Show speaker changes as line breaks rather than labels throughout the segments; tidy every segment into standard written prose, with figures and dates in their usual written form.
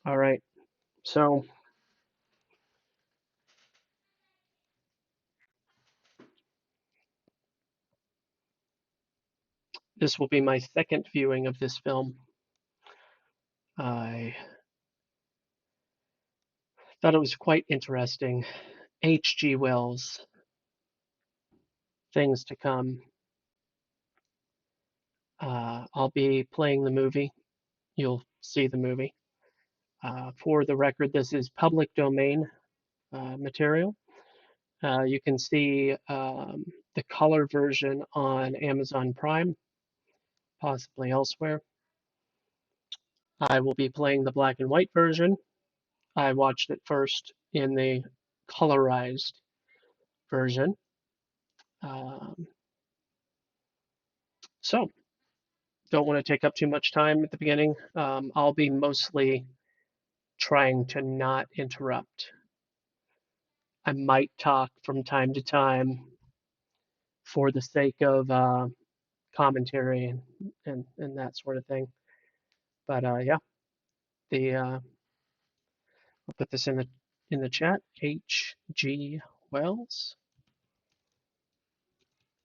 All right. So this will be my second viewing of this film. I thought it was quite interesting. H.G. Wells, Things to Come. I'll be playing the movie. You'll see the movie. For the record, this is public domain material. You can see the color version on Amazon Prime, possibly elsewhere. I will be playing the black and white version. I watched it first in the colorized version. Um, so, don't want to take up too much time at the beginning. I'll be mostly trying to not interrupt. I might talk from time to time for the sake of commentary and that sort of thing. But yeah, the I'll put this in the chat. H.G. Wells,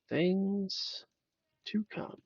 Things to Come.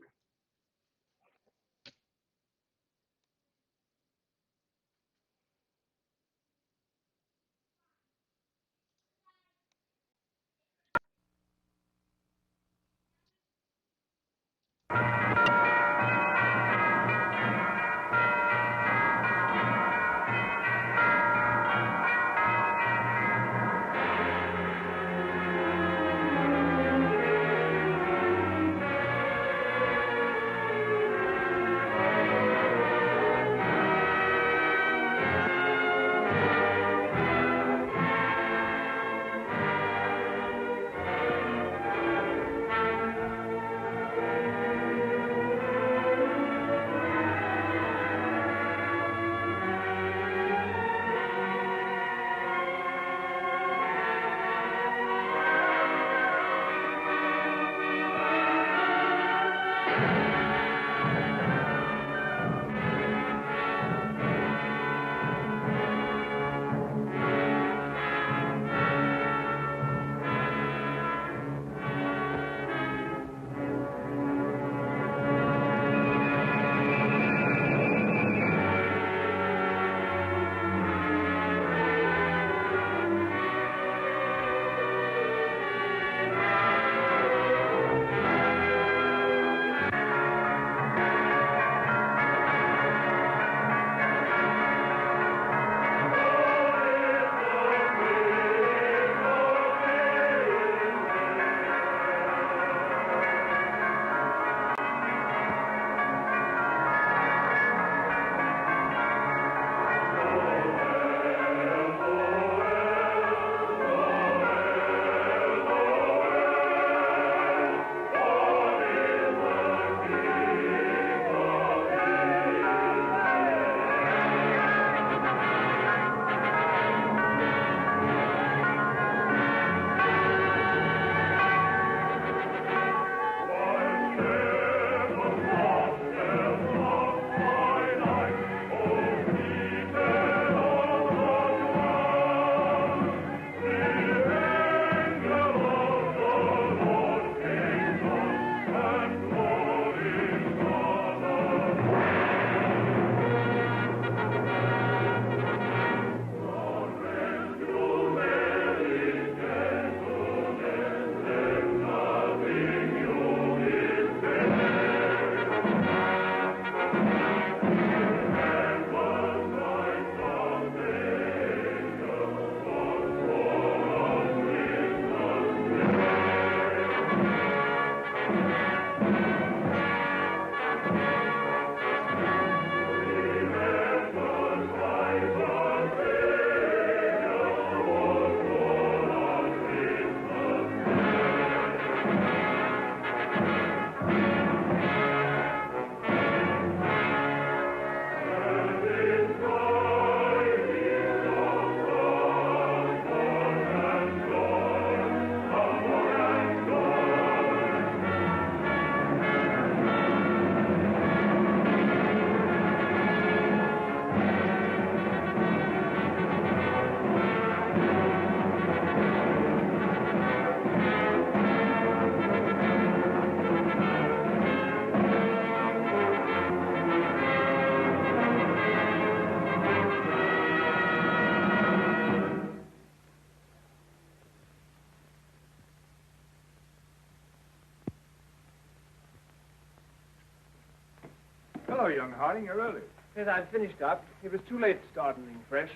Hello, young Harding. You're early.
Yes, I've finished up. It was too late to start anything fresh.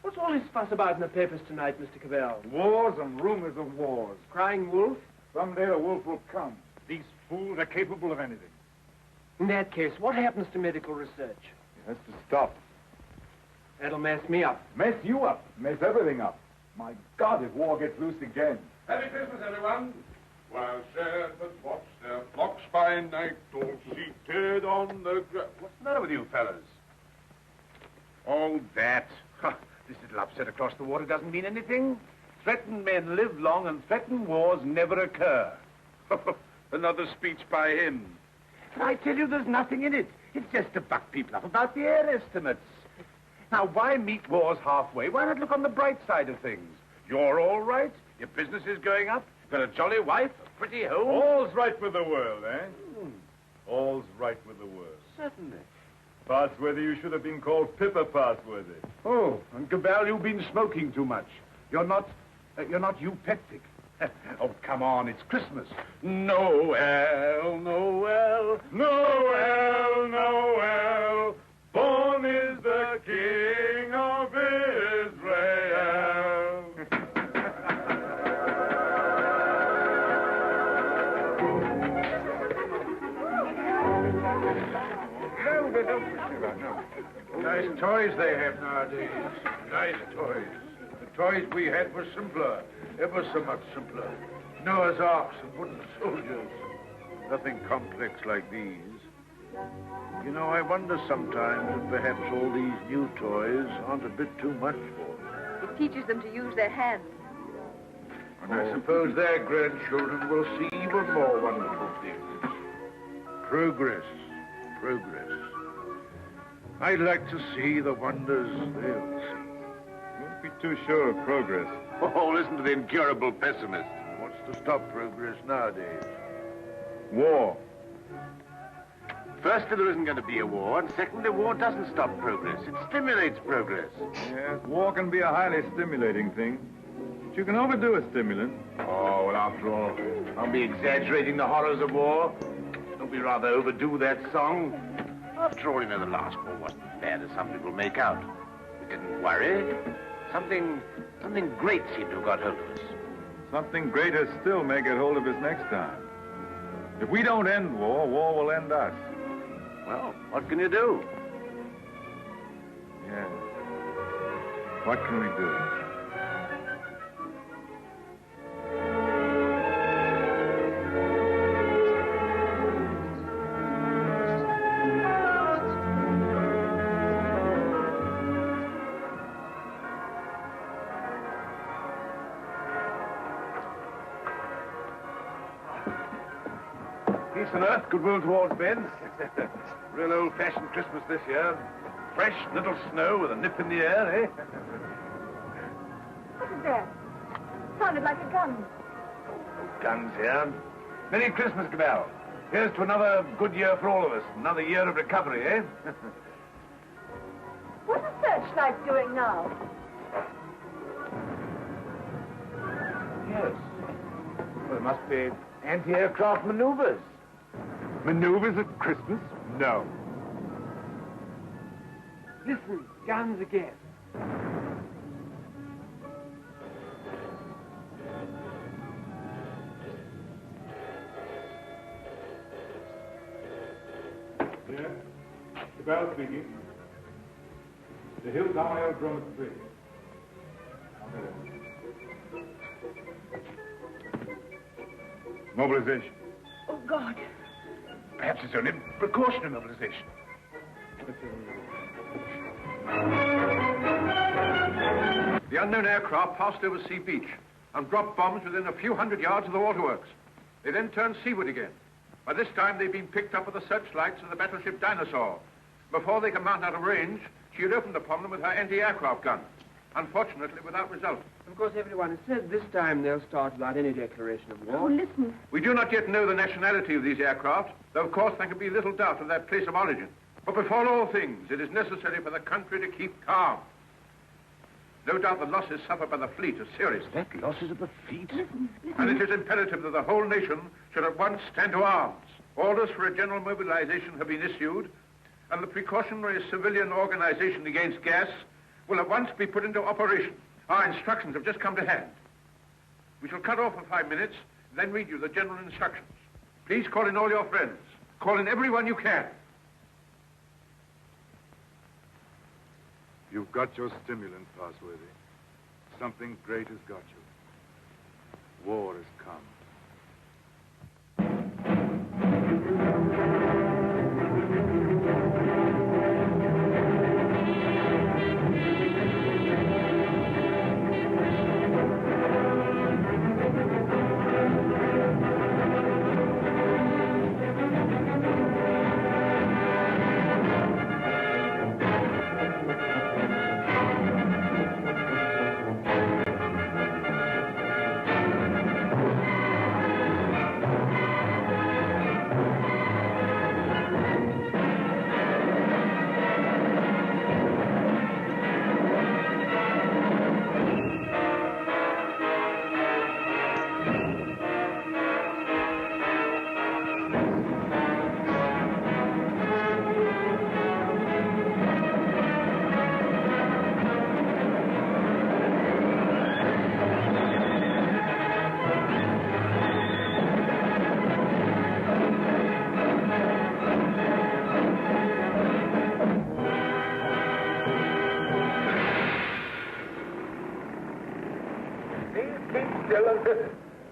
What's all this fuss about in the papers tonight, Mr. Cavell?
Wars and rumors of wars.
Crying wolf?
Someday the wolf will come. These fools are capable of anything.
In that case, what happens to medical research?
It has to stop.
That'll mess me up.
Mess you up. Mess everything up. My God, if war gets loose again.
Happy Christmas, everyone. While shepherds watch their flocks by night, all seated on the ground. What's the matter with you fellas?
All that. This little upset across the water doesn't mean anything. Threatened men live long and threatened wars never occur.
Another speech by him.
But I tell you, there's nothing in it. It's just to buck people up about the air estimates. Now, why meet wars halfway? Why not look on the bright side of things? You're all right. Your business is going up. You've got a jolly wife, a pretty home.
All's right with the world, eh? All's right with the world.
Certainly.
Passworthy, you should have been called Pippa Passworthy.
Oh, and Cabell, you've been smoking too much. You're not eupeptic. Oh, come on, it's Christmas. Noel, Noel, Noel, Noel. Born is the King of Israel.
Nice toys they have nowadays. Nice toys. The toys we had were simpler. Ever so much simpler. Noah's Arks and wooden soldiers. Nothing complex like these. You know, I wonder sometimes if perhaps all these new toys aren't a bit too much for them.
It teaches them to use their hands.
And I suppose their grandchildren will see even more wonderful things. Progress. Progress. I'd like to see the wonders they'll see.
Don't be too sure of progress.
Oh, listen to the incurable pessimist.
What's to stop progress nowadays?
War.
Firstly, there isn't going to be a war, and secondly, war doesn't stop progress. It stimulates progress.
Yes, war can be a highly stimulating thing. But you can overdo a stimulant.
Oh, well, after all, I'll be exaggerating the horrors of war. Don't we rather overdo that song? After all, you know, the last war wasn't as bad as some people make out. We didn't worry. Something great seemed to have got hold of us.
Something greater still may get hold of us next time. If we don't end war, war will end us.
Well, what can you do?
Yes. What can we do?
Peace and earth, goodwill towards men. Real old-fashioned Christmas this year. Fresh little snow with a nip in the air, eh?
What is that? Sounded like a gun.
Guns here. Merry Christmas, Cabell. Here's to another good year for all of us. Another year of recovery, eh?
What's the searchlight doing now?
Yes. Well, it must be anti-aircraft maneuvers.
Maneuvers at Christmas? No.
Listen, guns again.
Yeah. Cabell speaking. The Hilltown Aerodrome at 3. Mobilization.
Oh, God.
Perhaps it's only precautionary mobilization.
The unknown aircraft passed over Sea Beach and dropped bombs within a few hundred yards of the waterworks. They then turned seaward again. By this time, they'd been picked up with the searchlights of the battleship Dinosaur. Before they could mount out of range, she had opened upon them with her anti-aircraft gun. Unfortunately, without result.
Of course, everyone has said this time they'll start without any declaration of war.
Oh, listen.
We do not yet know the nationality of these aircraft, though of course there can be little doubt of their place of origin. But before all things, it is necessary for the country to keep calm. No doubt the losses suffered by the fleet are serious.
That losses of the fleet?
And it is imperative that the whole nation should at once stand to arms. Orders for a general mobilization have been issued,
and the precautionary civilian organization against gas will at once be put into operation. Our instructions have just come to hand. We shall cut off for 5 minutes, then read you the general instructions. Please call in all your friends. Call in everyone you can.
You've got your stimulant, Passworthy. Something great has got you. War has come.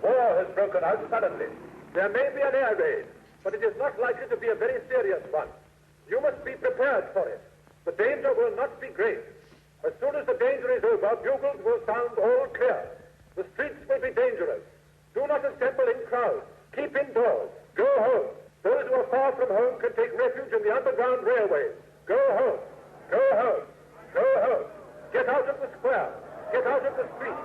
War has broken out suddenly. There may be an air raid, but it is not likely to be a very serious one. You must be prepared for it. The danger will not be great. As soon as the danger is over, bugles will sound all clear. The streets will be dangerous. Do not assemble in crowds. Keep indoors. Go home. Those who are far from home can take refuge in the underground railways. Go home. Go home. Go home. Get out of the square. Get out of the street.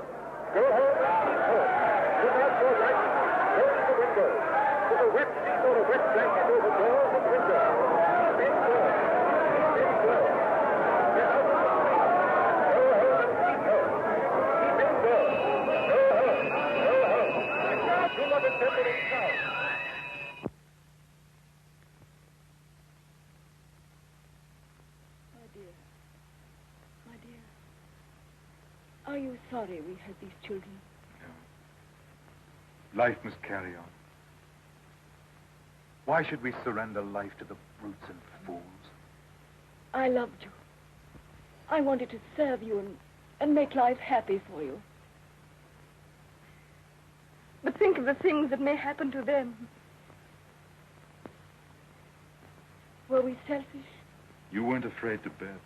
Go home and keep home. Put out your lights. Close the windows. Put a wet sheet or a wet blanket over doors and windows. Keep indoors. Keep indoors. Get out of the street. Go home and keep home. Keep indoors. Go home. Go home. Do not assemble in crowds.
My dear, are you sorry we had these children?
No. Life must carry on. Why should we surrender life to the brutes and fools?
I loved you. I wanted to serve you and make life happy for you. But think of the things that may happen to them. Were we selfish?
You weren't afraid to bear them.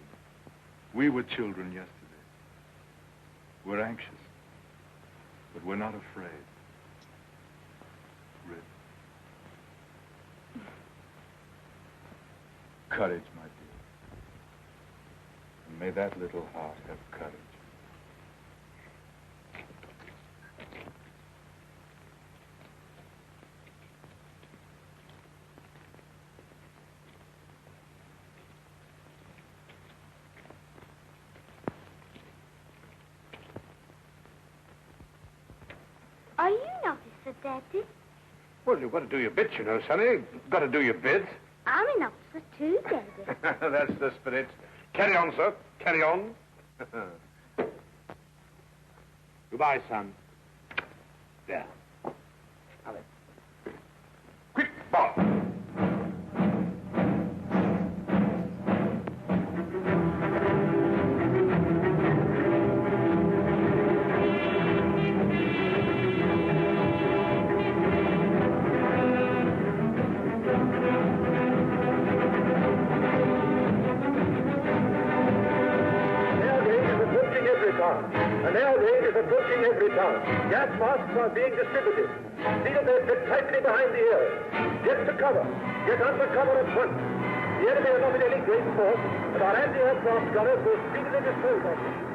We were children yesterday. We're anxious, but we're not afraid. Rip. Courage, my dear. And may that little heart have courage.
Are you an officer, Daddy?
Well, you've got to do your bit, you know, Sonny. You've got to do your bit.
I'm an officer too, Daddy.
That's the spirit. Carry on, sir. Carry on. Goodbye, son. There. Now then. Quick, Bob. An air raid is approaching every town. Gas masks are being distributed. See that they fit tightly behind the ears. Get to cover. Get under cover at once. The enemy are not in any great force, and our anti-aircraft gunners will speedily dispose of them.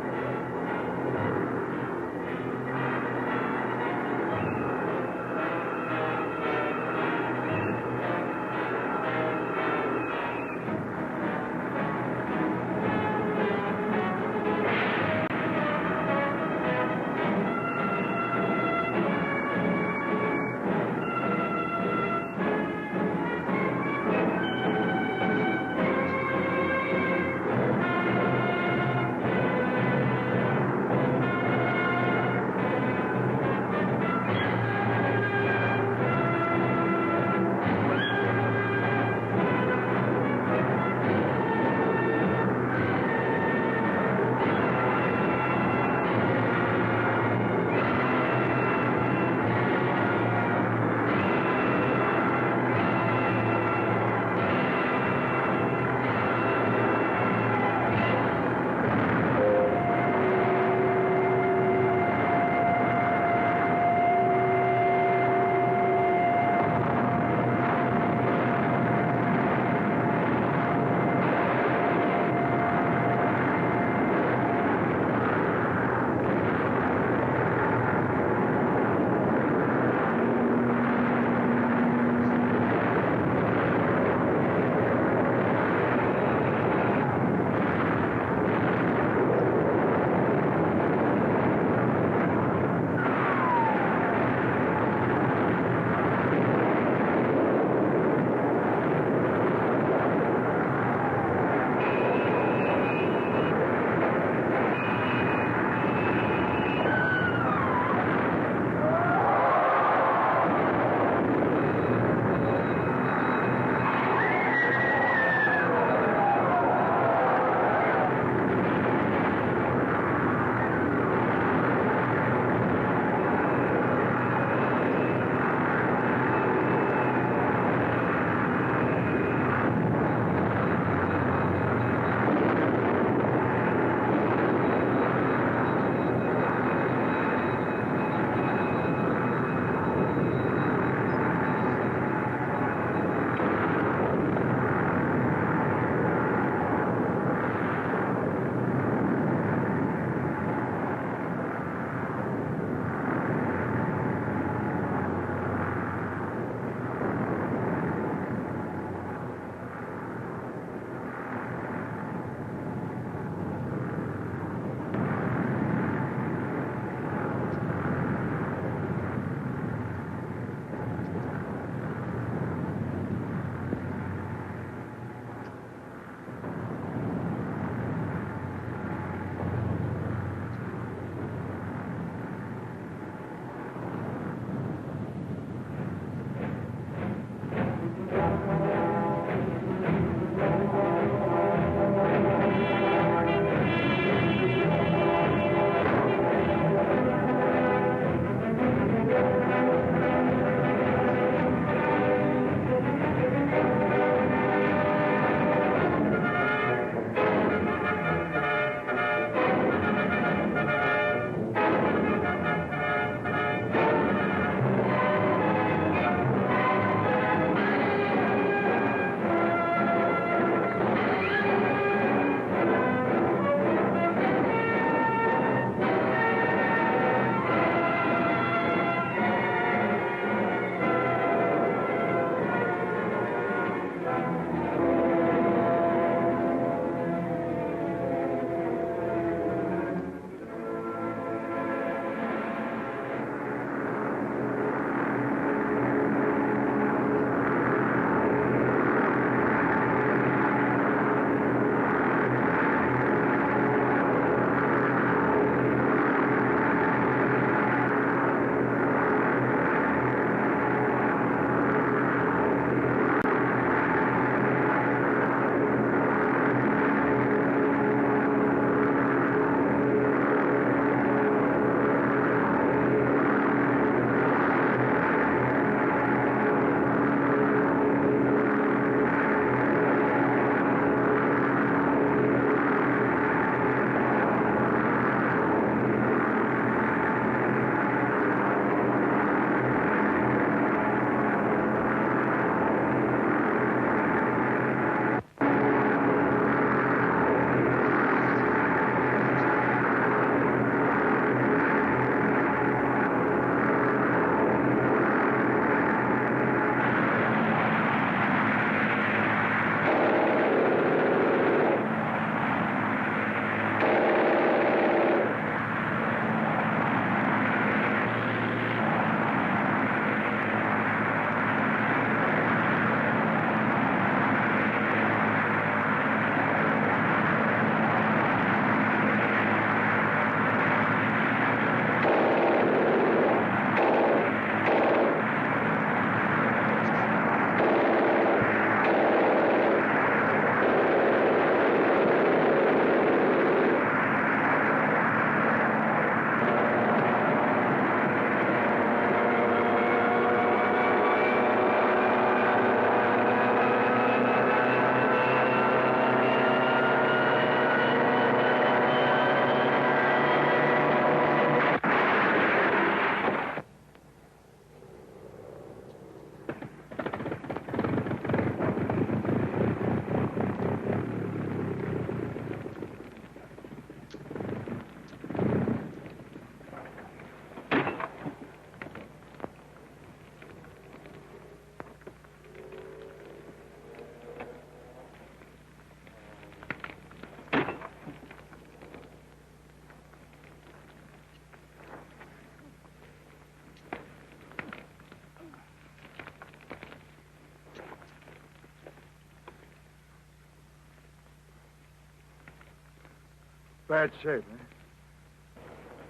Bad shape, eh?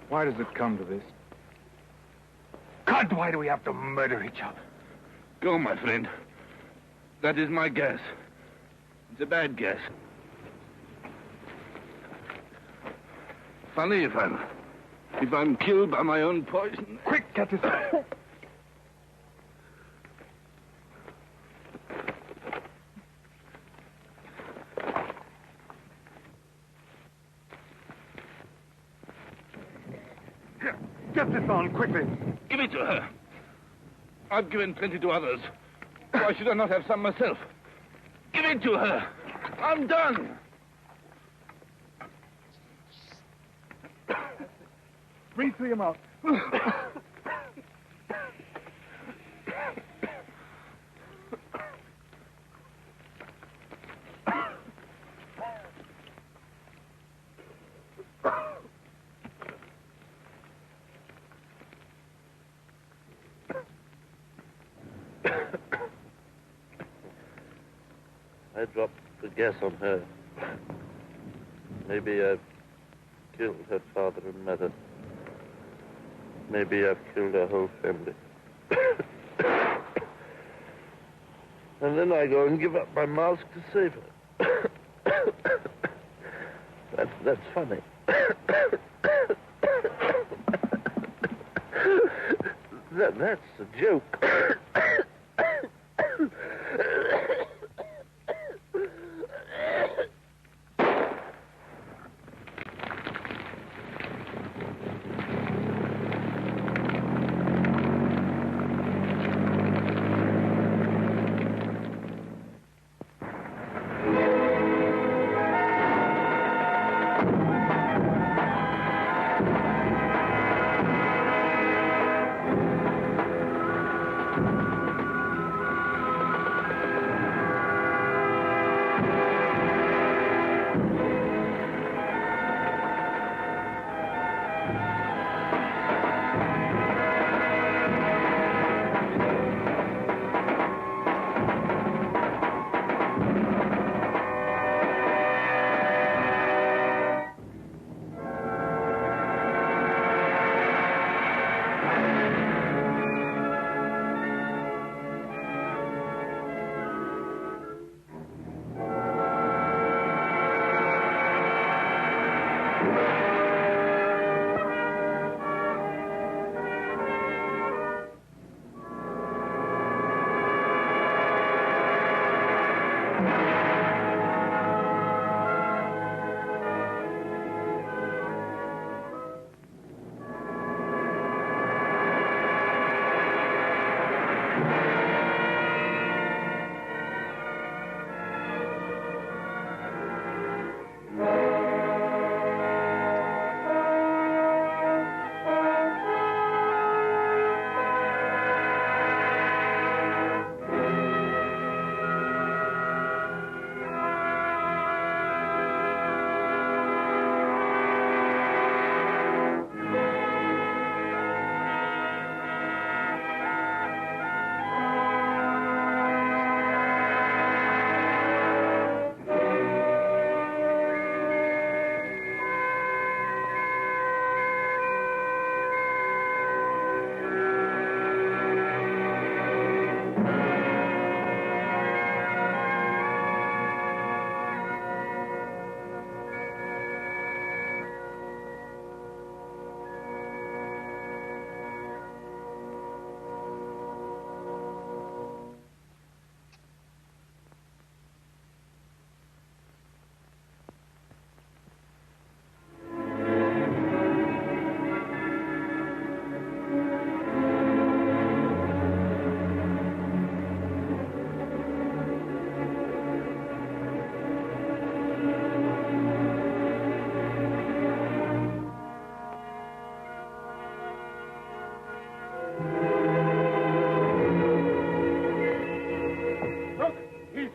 Why does it come to this? God, why do we have to murder each other?
Go, my friend. That is my guess. It's a bad guess. Funny if I'm killed by my own poison.
Quick, get this. Get this on, quickly.
Give it to her. I've given plenty to others. Why should I not have some myself? Give it to her. I'm done.
Breathe through your mouth.
I dropped the gas on her. Maybe I've killed her father and mother. Maybe I've killed her whole family. And then I go and give up my mask to save her. That's funny. That's a joke.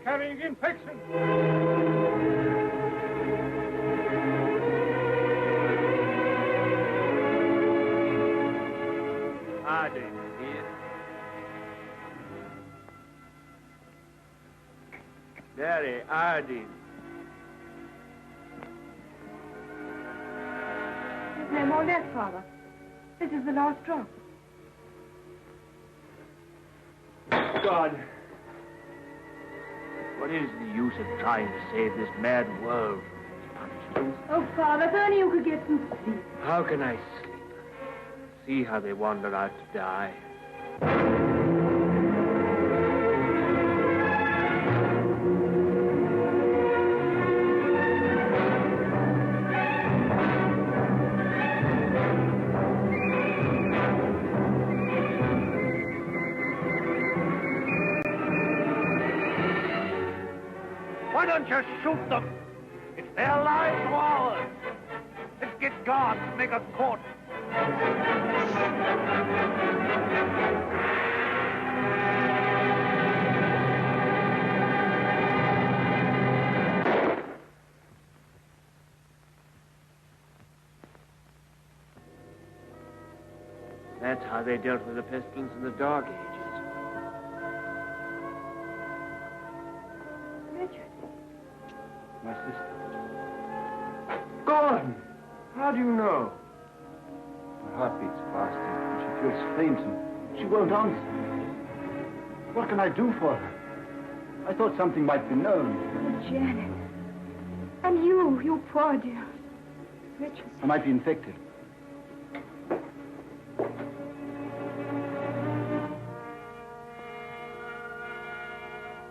Carrying infection.
Harding here. Derry, Harding.
call that, Father? This is the last drop.
God. What is the use of trying to save this mad world from its punishment?
Oh, Father, if only you could get some sleep.
How can I sleep? See how they wander out to die.
Why don't you shoot them? It's their lives or ours. Let's get guards to make a court.
That's how they dealt with the pestilence in the Dark Ages.
My sister.
Gordon! How do you know?
Her heart beats fast and she feels faint and she won't answer. What can I do for her? I thought something might be known.
Oh, Janet. And you poor dear. Richard.
I might be infected.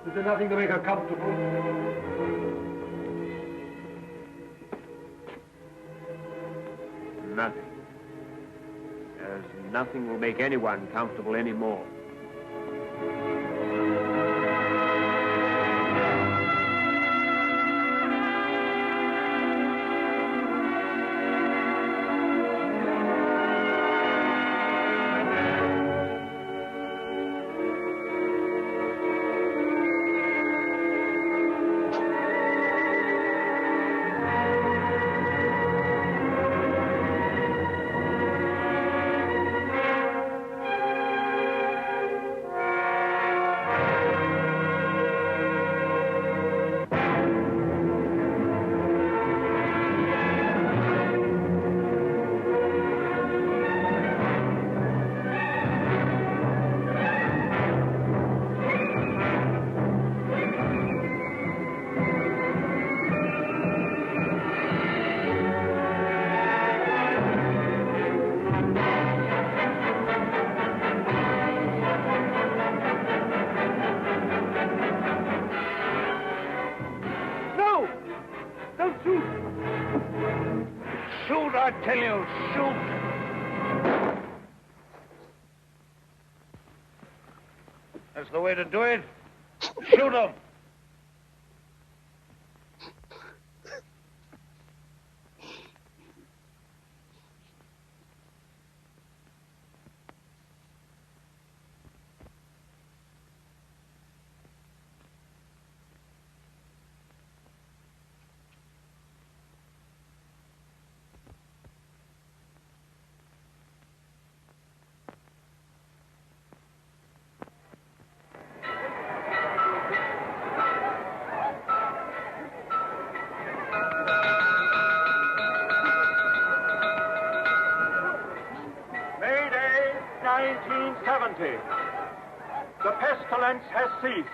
Is there nothing to make her comfortable?
Nothing. As nothing will make anyone comfortable anymore.
Shoot, I tell you, shoot! That's the way to do it. Shoot 'em!
May Day, 1970. The pestilence has ceased.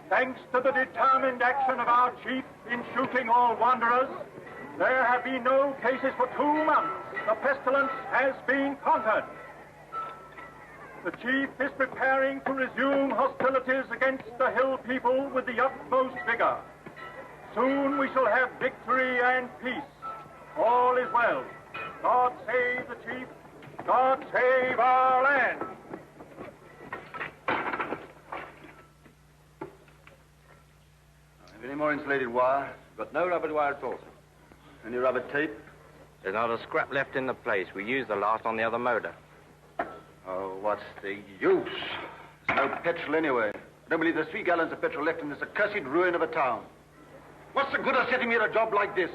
Thanks to the determined action of our chief in shooting all wanderers, there have been no cases for 2 months. The pestilence has been conquered. The chief is preparing to resume hostilities against the hill people with the utmost vigor. Soon we shall have victory and peace. All is well. God save the chief. God save our land.
Have any more insulated wire?
Got no rubber wire at all.
Any rubber tape?
There's not a scrap left in the place. We used the last on the other motor.
Oh, what's the use? There's no petrol anyway. I don't believe there's 3 gallons of petrol left in this accursed ruin of a town. What's the good of setting me at a job like this?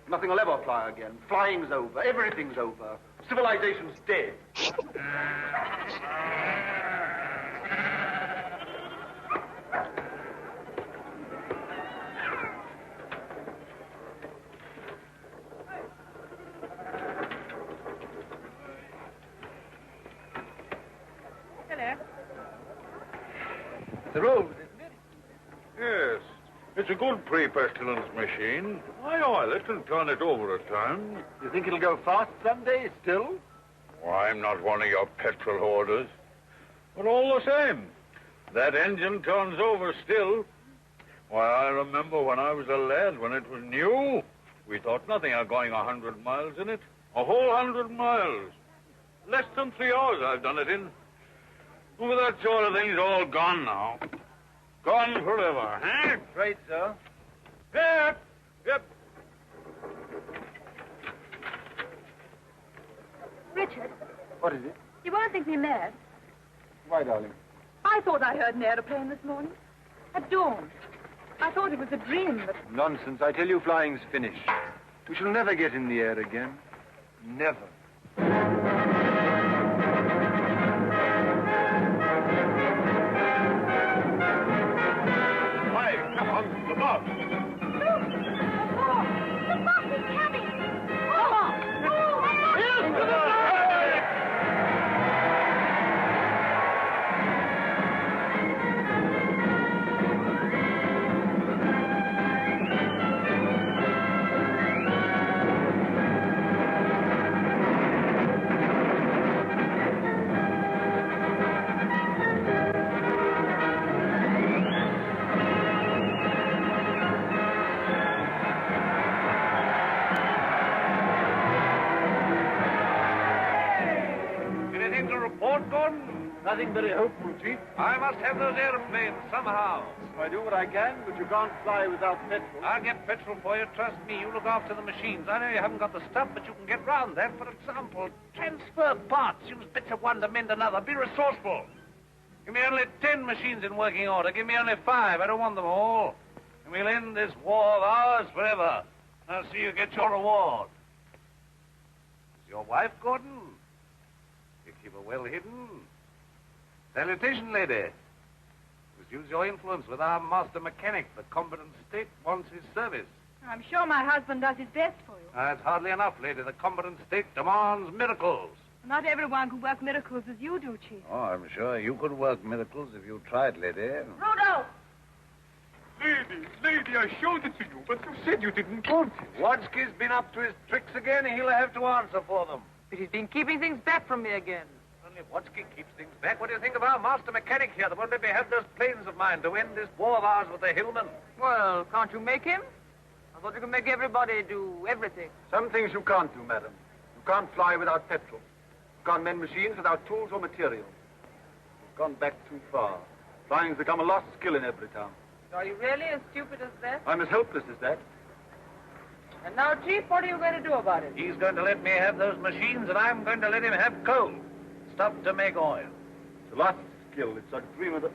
Nothing will ever fly again. Flying's over. Everything's over. Civilization's dead.
the road, isn't it? Yes. It's a good pre-pestilence machine. I oil it and turn it over at times.
You think it'll go fast someday still?
Why, I'm not one of your petrol hoarders. But all the same, that engine turns over still. Why, I remember when I was a lad, when it was new, we thought nothing of going 100 miles in it. A whole 100 miles. Less than 3 hours I've done it in. Well, that sort of thing's all gone now. Gone forever, huh?
Right, sir.
Yep. Yep.
Richard,
What is it?
you won't think me mad.
Why, darling?
I thought I heard an aeroplane this morning. At dawn. I thought it was a dream, but...
Nonsense. I tell you, flying's finished. We shall never get in the air again. Never.
Hi, come on, the bus.
The bus is coming!
Anything to report, Gordon?
Nothing very hopeful, Chief.
I must have those airplanes somehow.
I do what I can, but you can't fly without petrol.
I'll get petrol for you. Trust me. You look after the machines. I know you haven't got the stuff, but you can get round that. For example, transfer parts. Use bits of one to mend another. Be resourceful. Give me only 10 machines in working order. Give me only 5. I don't want them all. And we'll end this war of ours forever. I'll see you get your reward. Is your wife, Gordon? You keep her well hidden. Salutation, lady. Just use your influence with our master mechanic. The competent state wants his service.
I'm sure my husband does his best for you.
That's hardly enough, lady. The competent state demands miracles.
Not everyone can work miracles as you do, Chief.
Oh, I'm sure you could work miracles if you tried, lady.
Rudolph!
Lady, I showed it to you, but you said you didn't want it.
Wadsky's been up to his tricks again. He'll have to answer for them.
But he's been keeping things back from me again.
Only Wadsky keeps things back. What do you think of our master mechanic here that won't let me have those planes of mine to end this war of ours with the Hillmen?
Well, can't you make him? I thought you could make everybody do everything.
Some things you can't do, madam. You can't fly without petrol. You can't mend machines without tools or material. You've gone back too far. Flying's become a lost skill in every town.
Are you really as stupid as that?
I'm as helpless as that.
And now, Chief, what are you going to do about it?
He's going to let me have those machines, and I'm going to let him have coal. Stuff to make oil.
It's a lost skill. It's a dream of the...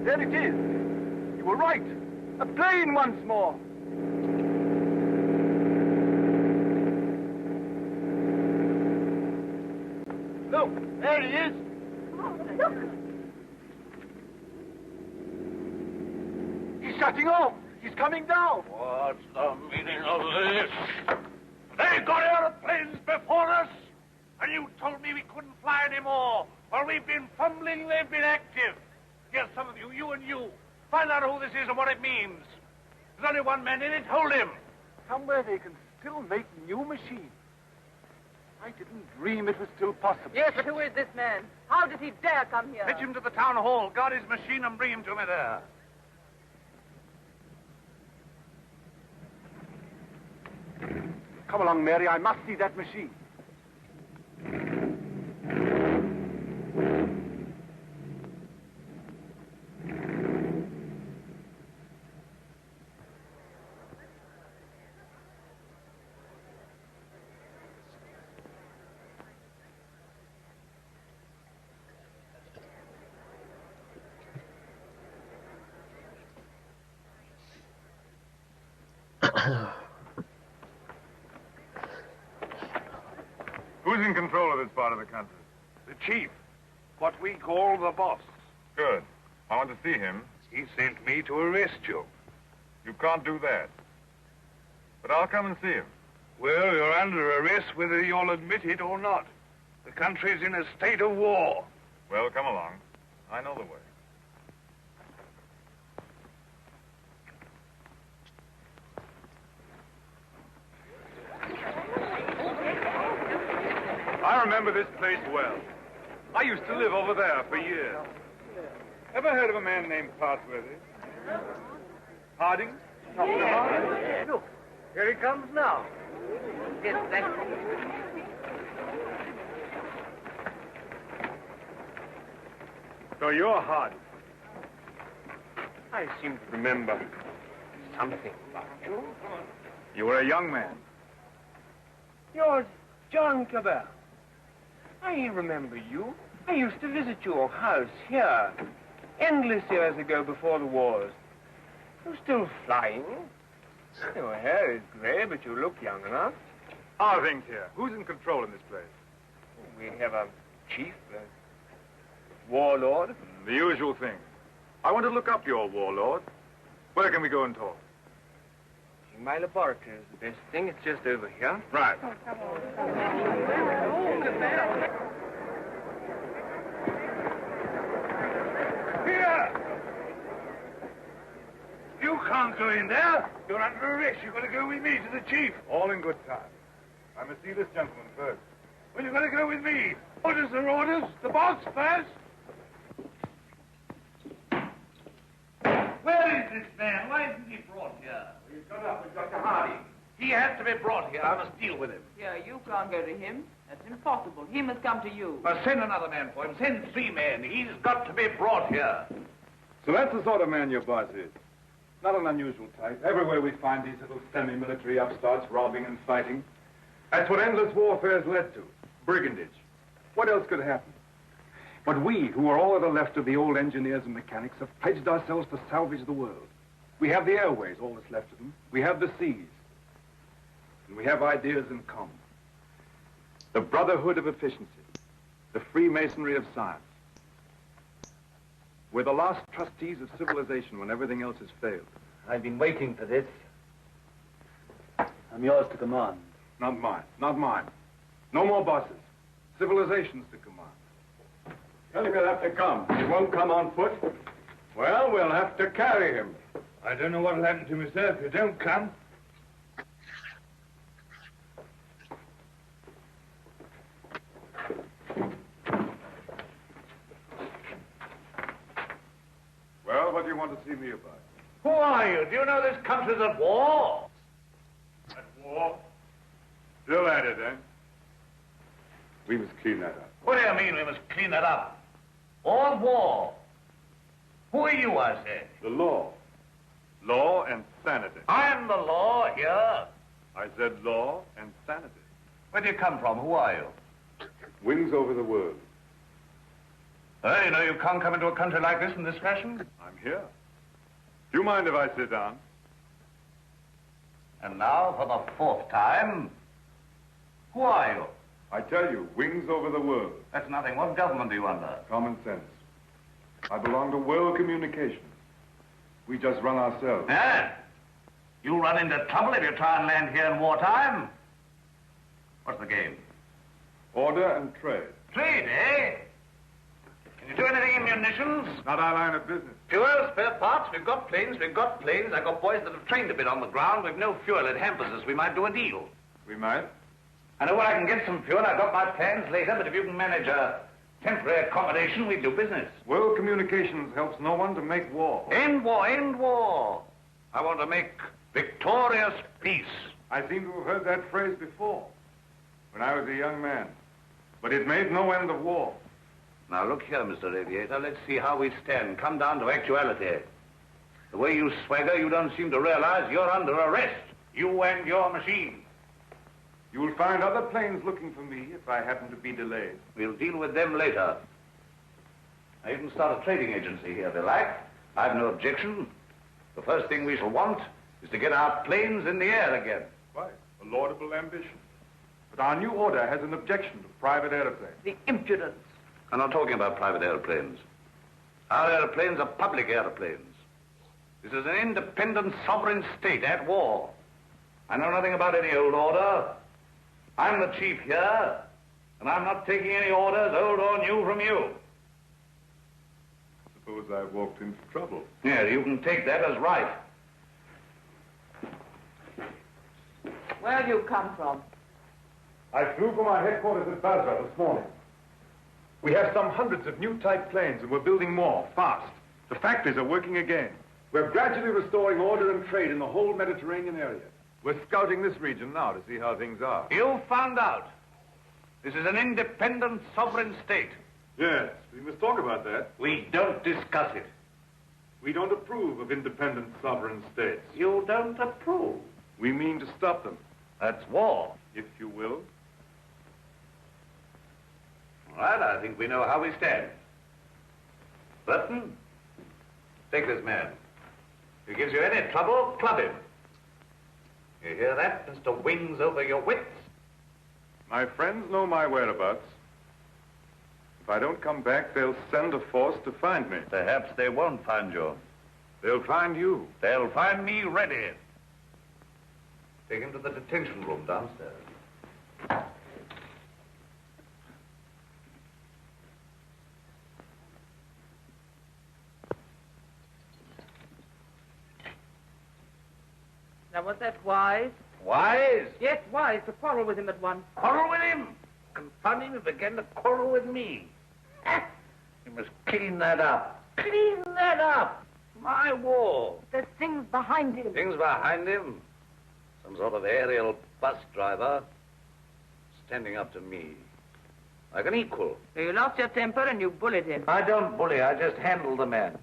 There it is. You were right. A plane once more. Look, there he is.
Look!
He's shutting off. He's coming down.
What's the meaning of this? They got airplanes before us, and you told me we couldn't fly anymore. Well, we've been fumbling, they've been active. Here's some of you, you and you. Find out who this is and what it means. There's only one man in it, hold him.
Somewhere they can still make new machines. I didn't dream it was still possible.
Yes, but who is this man? How did he dare come here?
Fetch him to the town hall, guard his machine, and bring him to me there.
Come along, Mary. I must see that machine.
Who's in control of this part of the country?
The chief. What we call the boss.
Good. I want to see him.
He sent me to arrest you.
You can't do that. But I'll come and see him.
Well, you're under arrest whether you'll admit it or not. The country's in a state of war.
Well, come along. I know the way. I remember this place well. I used to live over there for years. Ever heard of a man named Parsworthy? Harding? Dr. Harding?
Look, here he comes now.
Yes, thank you.
So you're Harding.
I seem to remember something about you.
You were a young man.
You're John Cabell. I remember you. I used to visit your house here endless years ago before the wars. You're still flying. Your hair is gray, but you look young enough.
How are things here? Who's in control in this place?
We have a chief, a warlord.
The usual thing. I want to look up your warlord. Where can we go and talk?
My laboratory is the best thing. It's just over here.
Right.
Here! You can't go in there. You're under arrest. You've got to go with me to the chief.
All in good time. I must see this gentleman first.
Well, you've got to go with me. Orders are orders. The boss first. Where is this man? Why isn't he brought here?
He's got up with Dr. Harding. He has to be brought here. I must deal with him.
Yeah, you can't go to him. That's impossible. He must come to you.
Well, send another man for him. Send 3 men. He's got to be brought here.
So that's the sort of man your boss is. Not an unusual type. Everywhere we find these little semi-military upstarts robbing and fighting. That's what endless warfare's led to. Brigandage. What else could happen? But we, who are all that are left of the old engineers and mechanics, have pledged ourselves to salvage the world. We have the airways, all that's left of them. We have the seas. And we have ideas in common. The brotherhood of efficiency. The Freemasonry of science. We're the last trustees of civilization when everything else has failed.
I've been waiting for this. I'm yours to command.
Not mine. Not mine. No more bosses. Civilization's to command.
Tell him he'll have to come. He won't come on foot. Well, we'll have to carry him.
I don't know what'll happen to me, sir, if you don't come.
Well, what do you want to see me about?
Who are you? Do you know this country's at war?
At war? Still at it, eh? We must clean that up.
What do you mean we must clean that up? All war. Who are you, I say?
The law. Law and sanity.
I'm the law here.
I said law and sanity.
Where do you come from? Who are you?
Wings over the world.
You know you can't come into a country like this in this fashion.
I'm here. Do you mind if I sit down?
And now, for the 4th time, who are you?
I tell you, wings over the world.
That's nothing. What government are you under?
Common sense. I belong to World Communications. We just run ourselves.
Eh? You'll run into trouble if you try and land here in wartime. What's the game?
Order and trade.
Trade, eh? Can you do anything in munitions?
Not our line of business.
Fuel, spare parts, we've got planes. I've got boys that have trained a bit on the ground. We've no fuel. It hampers us. We might do a deal.
We might.
I know where I can get some fuel. I've got my plans later, but if you can manage a temporary accommodation, we do business.
World Communications helps no one to make war.
End war, end war. I want to make victorious peace.
I seem to have heard that phrase before, when I was a young man. But it made no end of war.
Now, look here, Mr. Aviator. Let's see how we stand. Come down to actuality. The way you swagger, you don't seem to realize you're under arrest. You and your machine.
You will find other planes looking for me if I happen to be delayed.
We'll deal with them later. Now, you can start a trading agency here if you like. I've no objection. The first thing we shall want is to get our planes in the air again.
Why? A laudable ambition. But our new order has an objection to private airplanes.
The impudence.
I'm not talking about private airplanes. Our airplanes are public airplanes. This is an independent sovereign state at war. I know nothing about any old order. I'm the chief here, And I'm not taking any orders, old or new, from you.
Suppose I walked into trouble.
Yeah, you can take that as right.
Where have you come from?
I flew from our headquarters at Basra this morning. We have some hundreds of new type planes, and we're building more, fast. The factories are working again. We're gradually restoring order and trade in the whole Mediterranean area. We're scouting this region now to see how things are.
You found out. This is an independent, sovereign state.
Yes, we must talk about that.
We don't discuss it.
We don't approve of independent, sovereign states.
You don't approve.
We mean to stop them.
That's war.
If you will.
All right, I think we know how we stand. Burton, take this man. If he gives you any trouble, club him. You hear that, Mr. Wings over your wits?
My friends know my whereabouts. If I don't come back, they'll send a force to find me.
Perhaps they won't find you.
They'll find you.
They'll find me ready. Take him to the detention room downstairs.
Now, was that wise?
Wise?
Yes, wise, to quarrel with him at once.
Quarrel with him? Confound him, he began to quarrel with me. You must clean that up. Clean that up. My war.
There's things behind him.
Things behind him? Some sort of aerial bus driver standing up to me. Like an equal.
You lost your temper and you bullied him.
I don't bully, I just handle the man.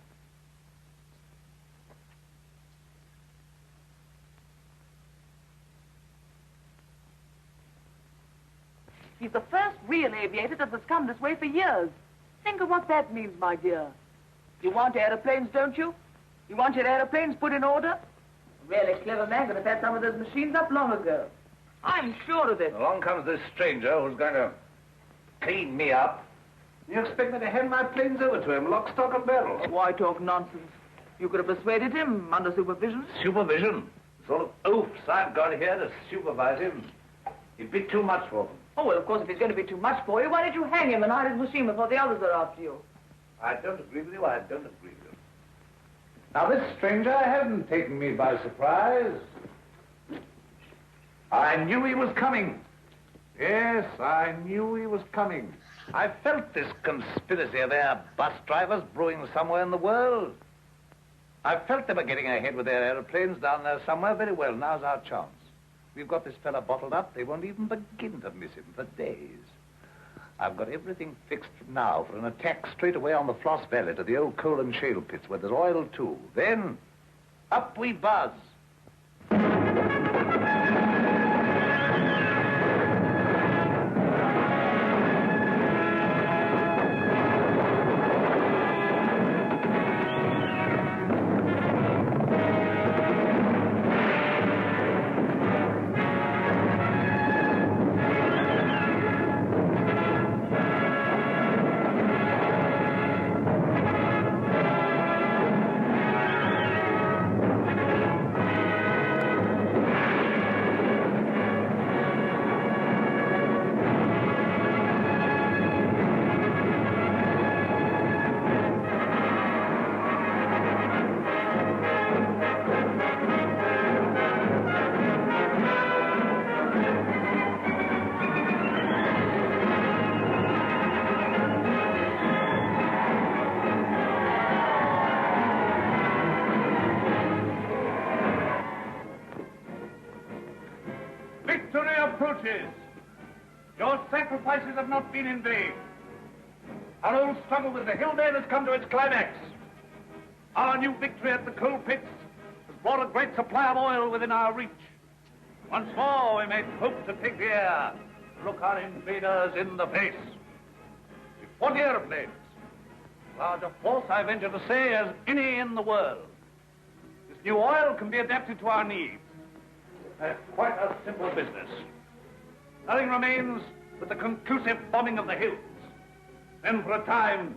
He's the first real aviator that has come this way for years. Think of what that means, my dear. You want aeroplanes, don't you? You want your aeroplanes put in order? A really clever man could have had some of those machines up long ago. I'm sure of it.
Along comes this stranger who's going to clean me up. You expect me to hand my planes over to him, lock, stock, and barrel?
Why talk nonsense? You could have persuaded him under supervision.
Supervision? The sort of oafs I've got here to supervise him. He'd be too much for them.
Oh, well, of course, if he's going to be too much for you, why don't you hang him and hide his machine before the others are after you?
I don't agree with you, I don't agree with you. Now, this stranger hadn't taken me by surprise. I knew he was coming. Yes, I knew he was coming. I felt this conspiracy of air bus drivers brewing somewhere in the world. I felt they were getting ahead with their aeroplanes down there somewhere. Very well, now's our chance. We've got this fella bottled up. They won't even begin to miss him for days. I've got everything fixed now for an attack straight away on the Floss Valley to the old coal and shale pits where there's oil, too. Then, up we buzz. Victory approaches. Your sacrifices have not been in vain. Our old struggle with the Hildane has come to its climax. Our new victory at the coal pits has brought a great supply of oil within our reach. Once more, we may hope to take the air, look our invaders in the face. With 40 airplanes, large a force, I venture to say, as any in the world. This new oil can be adapted to our needs. That's quite a simple business. Nothing remains but the conclusive bombing of the hills. Then for a time,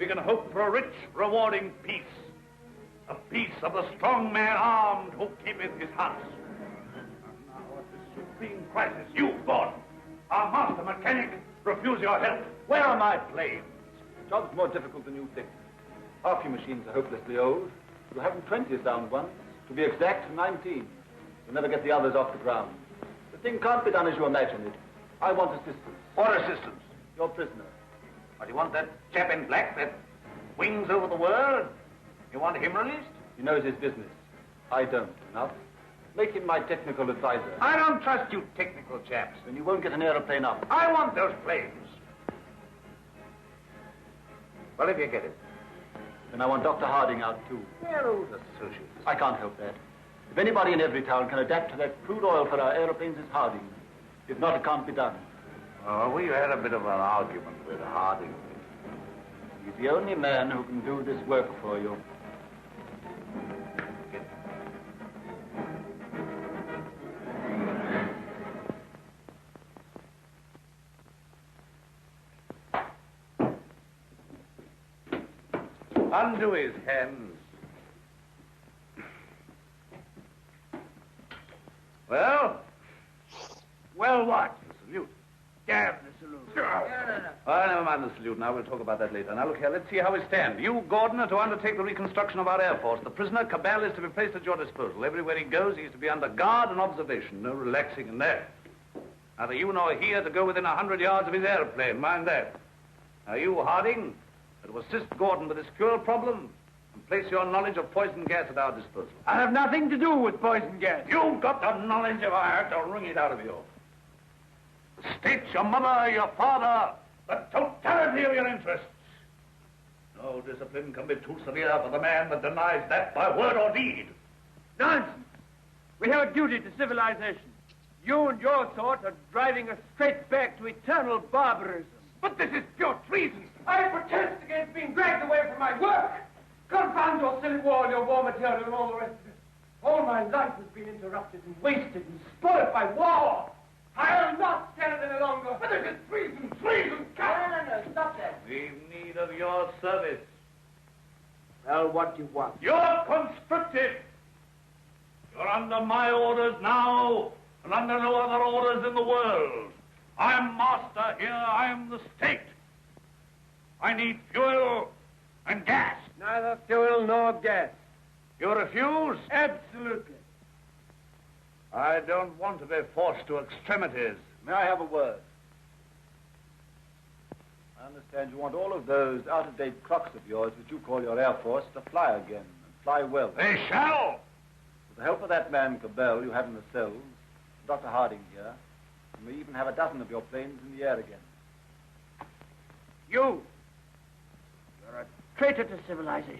we can hope for a rich, rewarding peace. A peace of the strong man armed who keepeth his house. And now at this supreme crisis, you, Gordon, our master mechanic, Refuse your help. Where are my planes?
The job's more difficult than you think. Half your machines are hopelessly old. You haven't 20 sound ones. To be exact, 19. You'll never get the others off the ground. The thing can't be done as you imagine it. I want assistance.
What assistance?
Your prisoner.
What, you want that chap in black that wings over the world? You want him released?
He knows his business. I don't. Enough. Make him my technical advisor.
I don't trust you technical chaps.
Then you won't get an aeroplane up.
I want those planes. Well, if you get it.
Then I want Dr. Harding out, too.
They're old associates.
I can't help that. If anybody in every town can adapt to that crude oil for our aeroplanes, it's Harding. If not, it can't be done.
Oh, we had a bit of an argument with Harding.
He's the only man who can do this work for you.
Undo his hands. Well? Well, what? The salute. Damn the salute. Oh, never mind the salute now. We'll talk about that later. Now, look here. Let's see how we stand. You, Gordon, are to undertake the reconstruction of our Air Force. The prisoner, Cabell, is to be placed at your disposal. Everywhere he goes, he's to be under guard and observation. No relaxing in there. Neither you nor he are to go within 100 yards of his airplane. Mind that. Now, you, Harding, are to assist Gordon with his fuel problem and place your knowledge of poison gas at our disposal.
I have nothing to do with poison gas.
You've got the knowledge if I had to wring it out of you. The state, your mother, your father, the totality of your interests. No discipline can be too severe for the man that denies that by word or deed.
Nonsense. We have a duty to civilization. You and your sort are driving us straight back to eternal barbarism.
But this is pure treason.
I protest against being dragged away from my work. Confound your silly war, your war material, and all the rest of it. All my life has been interrupted and wasted and spoiled by war. I'll not stand any longer.
But this is treason, treason!
No, stop that.
We've need of your service.
Well, what do you want?
You're conscripted. You're under my orders now, and under no other orders in the world. I'm master here. I'm the state. I need fuel and gas.
Neither fuel nor gas.
You refuse?
Absolutely.
I don't want to be forced to extremities.
May I have a word? I understand you want all of those out-of-date clocks of yours, which you call your Air Force, to fly again, and fly well.
They shall!
With the help of that man, Cabell, you have in the cells, Dr. Harding here, you may even have a dozen of your planes in the air again.
You're a traitor to civilization.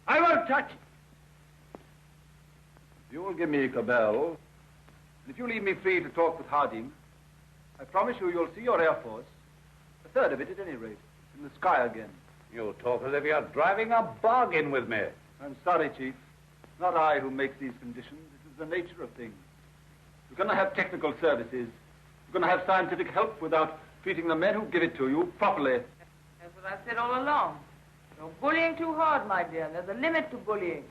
I won't touch it.
If you will give me Cabell, and if you leave me free to talk with Harding, I promise you'll see your Air Force, a third of it at any rate, in the sky again.
You talk as if you're driving a bargain with me.
I'm sorry, Chief. It's not I who makes these conditions. It is the nature of things. You're going to have technical services. You're going to have scientific help without treating the men who give it to you properly.
That's what I said all along. You're bullying too hard, my dear. There's a limit to bullying.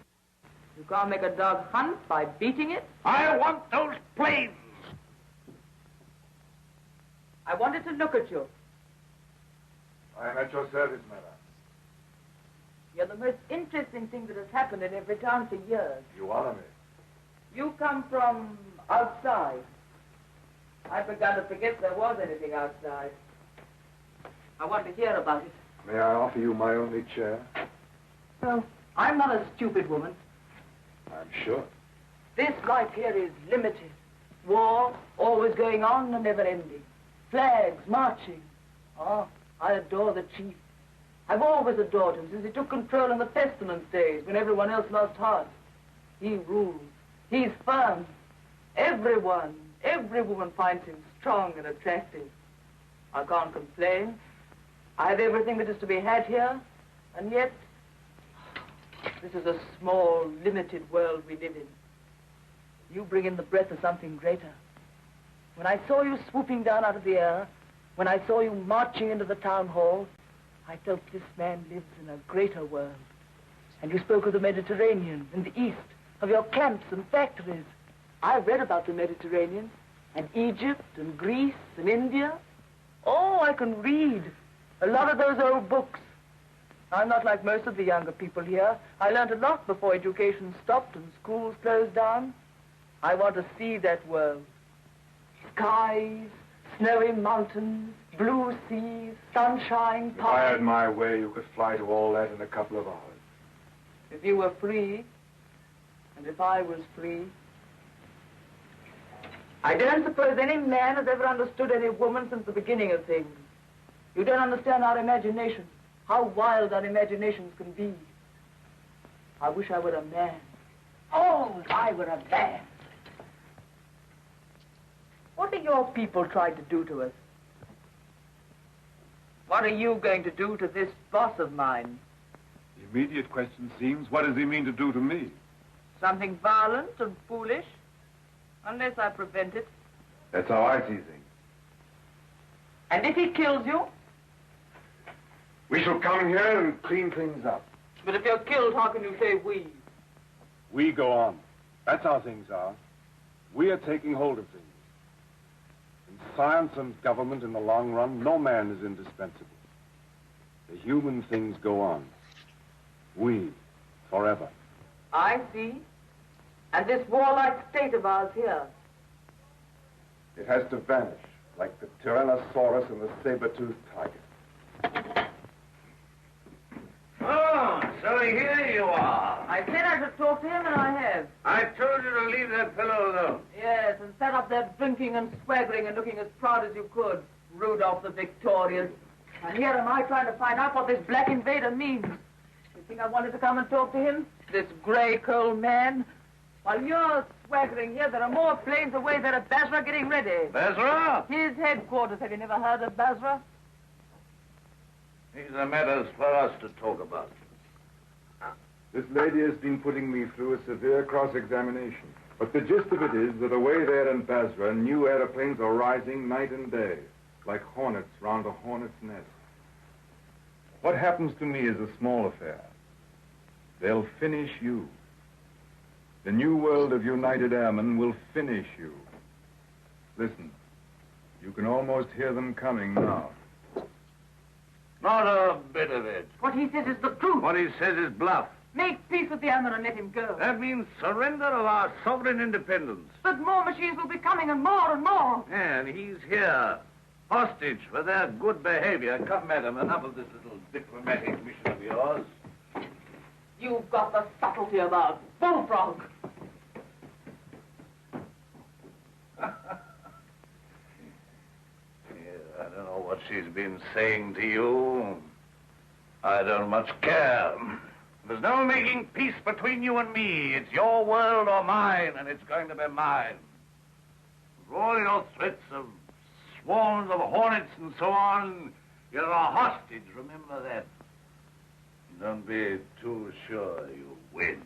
You can't make a dog hunt by beating it.
I want those planes.
I wanted to look at you.
I am at your service, madam.
You're the most interesting thing that has happened in every town for years.
You honor me.
You come from outside. I've begun to forget there was anything outside. I want to hear about it.
May I offer you my only chair?
No, I'm not a stupid woman.
I'm sure.
This life here is limited. War, always going on and never ending. Flags, marching. Oh, I adore the chief. I've always adored him since he took control in the pestilence days when everyone else lost heart. He rules. He's firm. Every woman finds him strong and attractive. I can't complain. I have everything that is to be had here, and yet this is a small, limited world we live in. You bring in the breath of something greater. When I saw you swooping down out of the air, when I saw you marching into the town hall, I felt this man lives in a greater world. And you spoke of the Mediterranean and the East, of your camps and factories. I've read about the Mediterranean, and Egypt, and Greece, and India. Oh, I can read. A lot of those old books. I'm not like most of the younger people here. I learned a lot before education stopped and schools closed down. I want to see that world. Skies, snowy mountains, blue seas, sunshine,
If I had my way, you could fly to all that in a couple of hours.
If you were free, and if I was free. I don't suppose any man has ever understood any woman since the beginning of things. You don't understand our imagination, how wild our imaginations can be. I wish I were a man. Oh, if I were a man. What are your people trying to do to us? What are you going to do to this boss of mine?
The immediate question seems, what does he mean to do to me?
Something violent and foolish? Unless I prevent it.
That's how I see things.
And if he kills you?
We shall come here and clean things up.
But if you're killed, how can you say we?
We go on. That's how things are. We are taking hold of things. In science and government, in the long run, no man is indispensable. The human things go on. We, forever.
I see. And this warlike state of ours here.
It has to vanish, like the Tyrannosaurus and the saber-toothed tiger.
Oh, so here you are.
I said I should talk to him, and I have.
I told you to leave that fellow alone.
Yes, and sat up there drinking and swaggering and looking as proud as you could. Rudolph the Victorious. And here am I trying to find out what this black invader means. You think I wanted to come and talk to him? This grey, cold man? While you're swaggering here, there are more planes away there at Basra getting ready.
Basra?
His headquarters. Have you never heard of Basra?
These are matters for us to talk about.
This lady has been putting me through a severe cross-examination. But the gist of it is that away there in Basra, new airplanes are rising night and day, like hornets round a hornet's nest. What happens to me is a small affair. They'll finish you. The new world of United Airmen will finish you. Listen, you can almost hear them coming now.
Not a bit of it.
What he says is the truth.
What he says is bluff.
Make peace with the airmen and let him go.
That means surrender of our sovereign independence.
But more machines will be coming, and more and more.
And he's here, hostage for their good behavior. Come, madam, enough of this little diplomatic mission of yours.
You've got the subtlety of a bullfrog.
I don't know what she's been saying to you. I don't much care. There's no making peace between you and me. It's your world or mine, and it's going to be mine. For all your threats of swarms of hornets and so on, you're a hostage, remember that. Don't be too sure you win.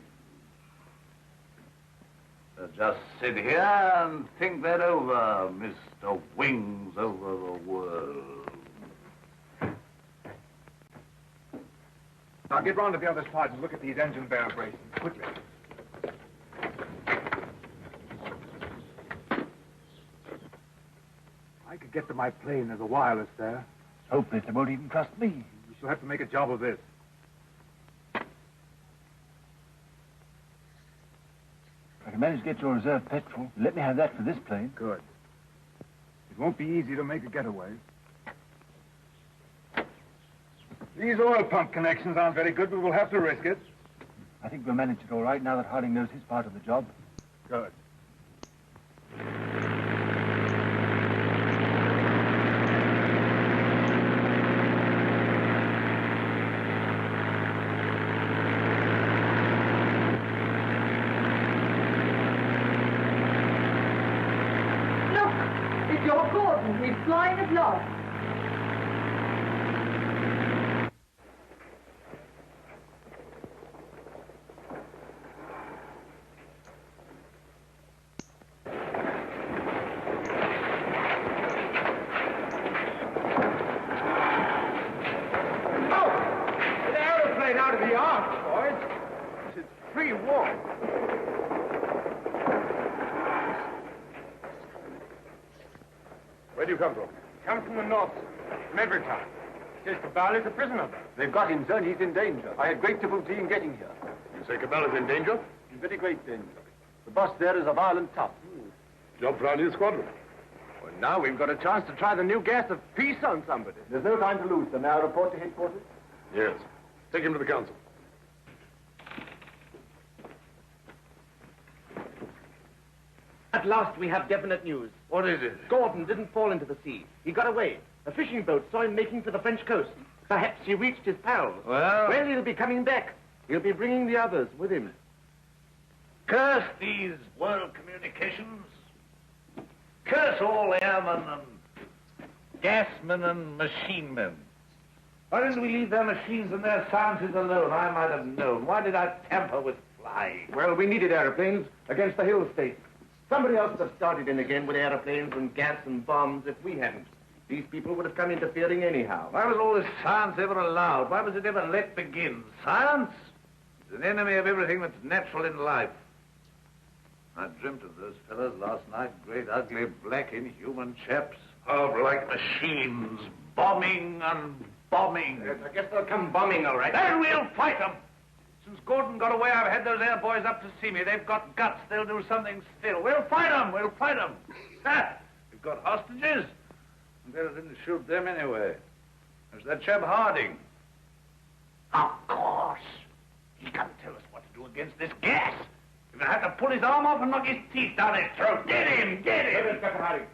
So just sit here and think that over, Mr. Wings over the world.
Now get round to the other side and look at these engine bearer braces, quickly. I could get to my plane. There's a wireless there.
Hopeless. They won't even trust me.
We shall have to make a job of this.
I can manage to get your reserve petrol. Let me have that for this plane.
Good. It won't be easy to make a getaway. These oil pump connections aren't very good, but we'll have to risk it.
I think we'll manage it all right now that Harding knows his part of the job.
Good.
Look, it's your Gordon. He's flying at last.
Out of the arms, boys. This is free war.
Where do you come from?
Come from the north, from Evertown. Says Cabal is a prisoner.
They've got him, sir, and he's in danger. I had great difficulty in getting here.
You say Cabal is in danger?
In very great danger. The boss there is a violent tough.
Job for our new squadron.
Well, now we've got a chance to try the new gas of peace on somebody.
There's no time to lose, sir. May I report to headquarters?
Yes. Take him to the council.
At last we have definite news.
What is it?
Gordon didn't fall into the sea. He got away. A fishing boat saw him making for the French coast. Perhaps he reached his pals.
Well,
he'll be coming back. He'll be bringing the others with him.
Curse these world communications. Curse all airmen and gasmen and machine men. Why didn't we leave their machines and their sciences alone? I might have known. Why did I tamper with flying?
Well, we needed airplanes against the hill states. Somebody else would have started in again with airplanes and gas and bombs if we hadn't. These people would have come interfering anyhow.
Why was all this science ever allowed? Why was it ever let begin? Science is an enemy of everything that's natural in life. I dreamt of those fellows last night, great, ugly, black, inhuman chaps. Oh, like machines, bombing and bombing.
Yes, I guess they'll come bombing, all right.
Then we'll fight them. Since Gordon got away, I've had those air boys up to see me. They've got guts. They'll do something still. We'll fight them. We'll fight them. We've got hostages. And better didn't shoot them anyway. There's that chap Harding. Of course. He can't tell us what to do against this gas. We're going to have to pull his arm off and knock his teeth down his throat. Get him! Get him!
Inspector Harding.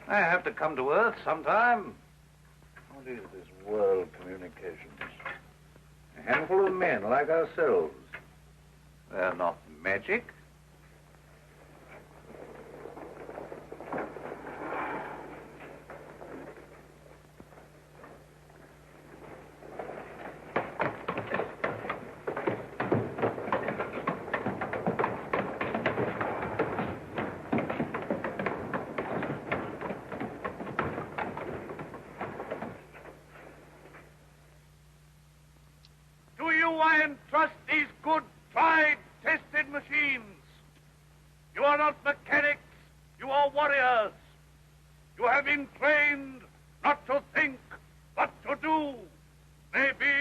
I have to come to Earth sometime. What is this world communications? A handful of men like ourselves. They're not magic.
I entrust these good, tried, tested machines. You are not mechanics, you are warriors. You have been trained not to think, but to do, maybe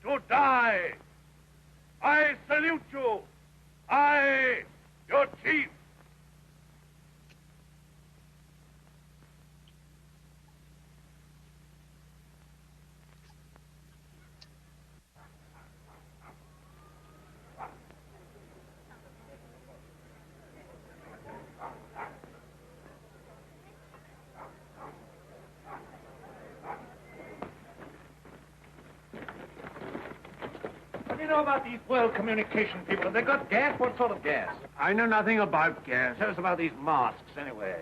to die. I salute you. I, your chief.
What do you know about these world communication people? Have they got gas? What sort of gas?
I know nothing about gas.
Tell us about these masks, anyway.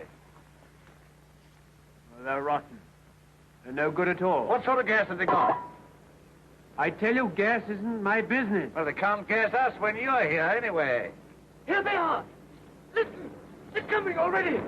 Well, they're rotten. They're no good at all.
What sort of gas have they got?
I tell you, gas isn't my business.
Well, they can't gas us when you're here, anyway.
Here they are. Listen, they're coming already.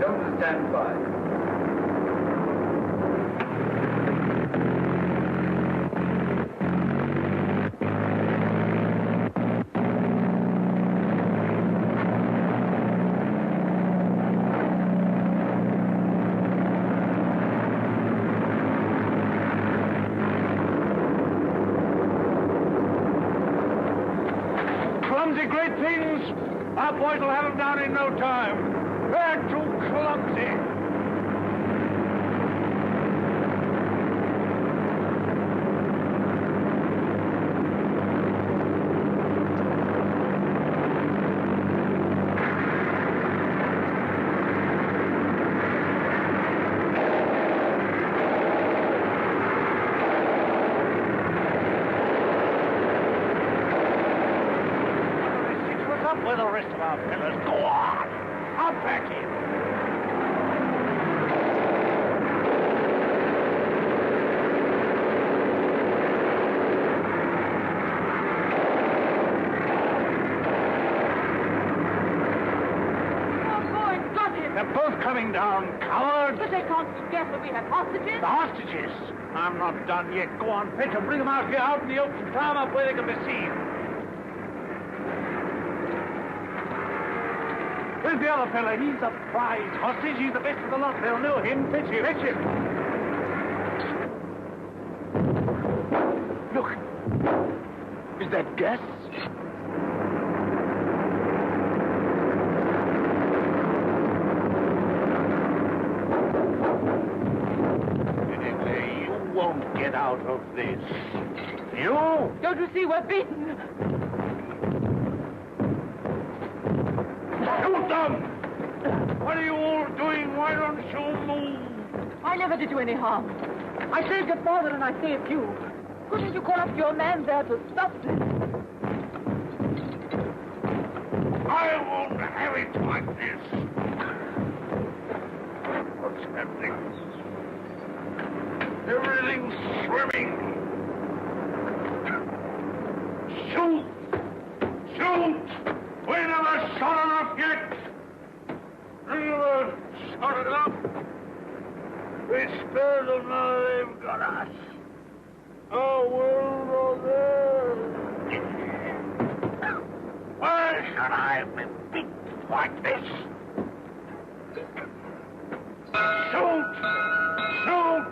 Tell them to stand by.
Clumsy great things! Our boys will have them down in no time. They're too clumsy.
with the rest of our fellas. Go on! I'll back in. They're both coming down, cowards!
But they can't be together. We have hostages.
The hostages? I'm not done yet. Go on, fetch them. Bring them out here, out in the open. Climb up where they can be seen. Where's the other fella? He's a prize hostage. He's the best of the lot. They'll know him. Fetch him. Fetch him. Look. Is that gas? You won't get out of this. You?
Don't you see we're beaten?
Shoot them! What are you all doing? Why don't you move?
I never did you any harm. I saved your father and I saved you. Couldn't you call up your man there to stop this?
I won't have it like this. What's happening? Everything's swimming. Shoot! Shoot! We never shot enough yet. We never shot enough. We spared them, now they've got us. Our world are theirs. Why should I be beat like this? Shoot! Shoot!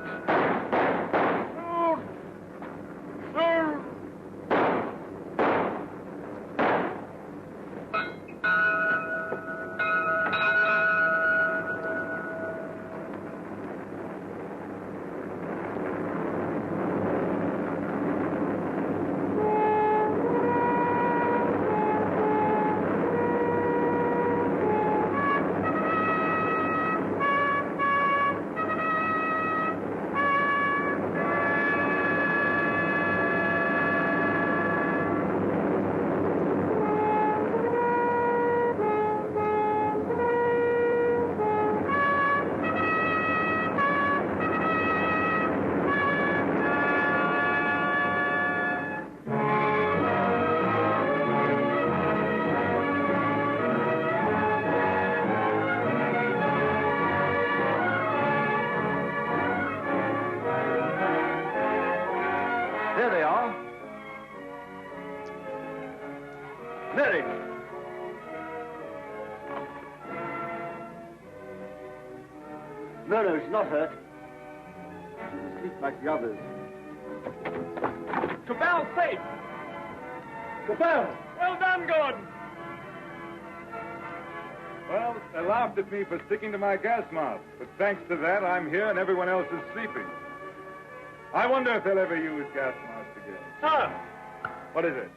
There they are. Mary!
No, she's not hurt. She's asleep like the others.
Cabell's safe.
Cabell!
Well done, Gordon.
Well, they laughed at me for sticking to my gas mask, but thanks to that, I'm here and everyone else is sleeping. I wonder if they'll ever use gas masks again.
Sir,
What is it?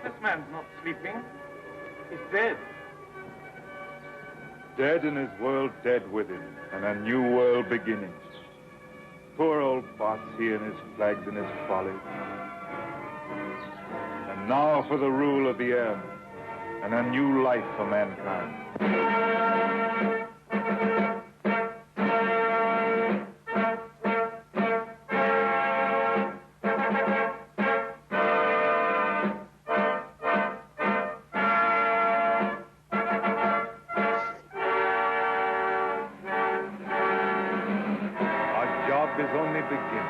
this man's not sleeping. He's dead.
Dead in his world, dead with him, and a new world beginning. Poor old boss, he and his flags and his folly. And now for the rule of the air, and a new life for mankind. Is only beginning.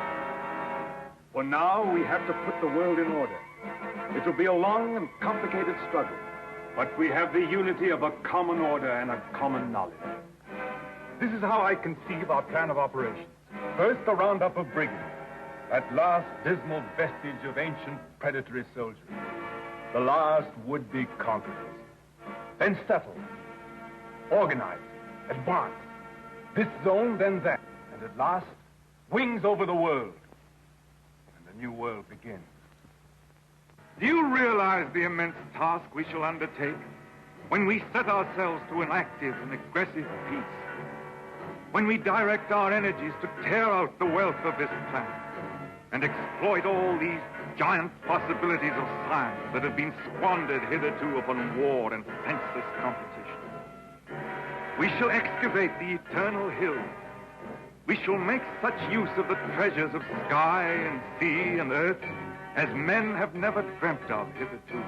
For now, we have to put the world in order. It will be a long and complicated struggle, but we have the unity of a common order and a common knowledge. This is how I conceive our plan of operations. First, the roundup of brigands, that last dismal vestige of ancient predatory soldiery, the last would-be conquerors. Then settle, organize, advance. This zone, then that, and at last, wings over the world, and a new world begins. Do you realize the immense task we shall undertake when we set ourselves to an active and aggressive peace? When we direct our energies to tear out the wealth of this planet and exploit all these giant possibilities of science that have been squandered hitherto upon war and senseless competition. We shall excavate the eternal hills. We shall make such use of the treasures of sky and sea and earth as men have never dreamt of hitherto.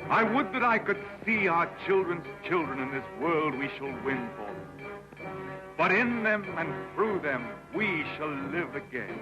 I would that I could see our children's children in this world we shall win for them. But in them and through them, we shall live again.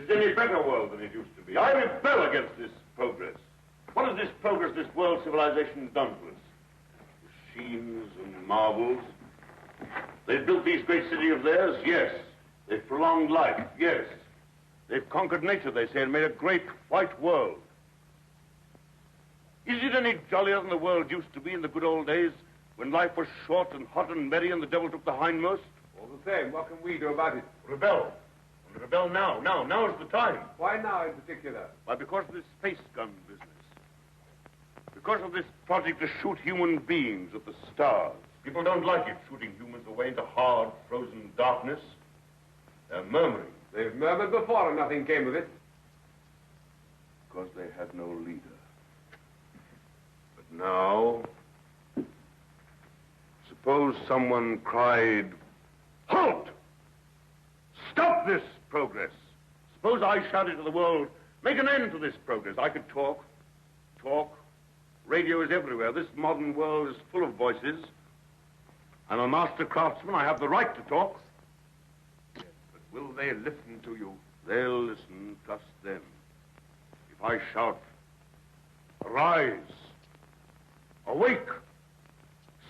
is any better world than it used to be. I rebel against this progress. What has this progress, this world civilization done to us? Machines and marvels. They've built these great cities of theirs, yes. They've prolonged life, yes. They've conquered nature, they say, and made a great white world. Is it any jollier than the world used to be in the good old days, when life was short and hot and merry and the devil took the hindmost?
All the same, what can we do about it?
Rebel. And rebel now. Now is the time.
Why now in particular?
Why, because of this space gun business. Because of this project to shoot human beings at the stars. People don't like it, shooting humans away into hard, frozen darkness. They're murmuring.
They've murmured before and nothing came of it.
Because they had no leader. But now, suppose someone cried, "Halt! Stop this progress!" Suppose I shouted to the world, "Make an end to this progress." I could talk. Radio is everywhere. This modern world is full of voices. I'm a master craftsman. I have the right to talk. Yes, but will they listen to you? They'll listen. Trust them. If I shout, "Arise! Awake!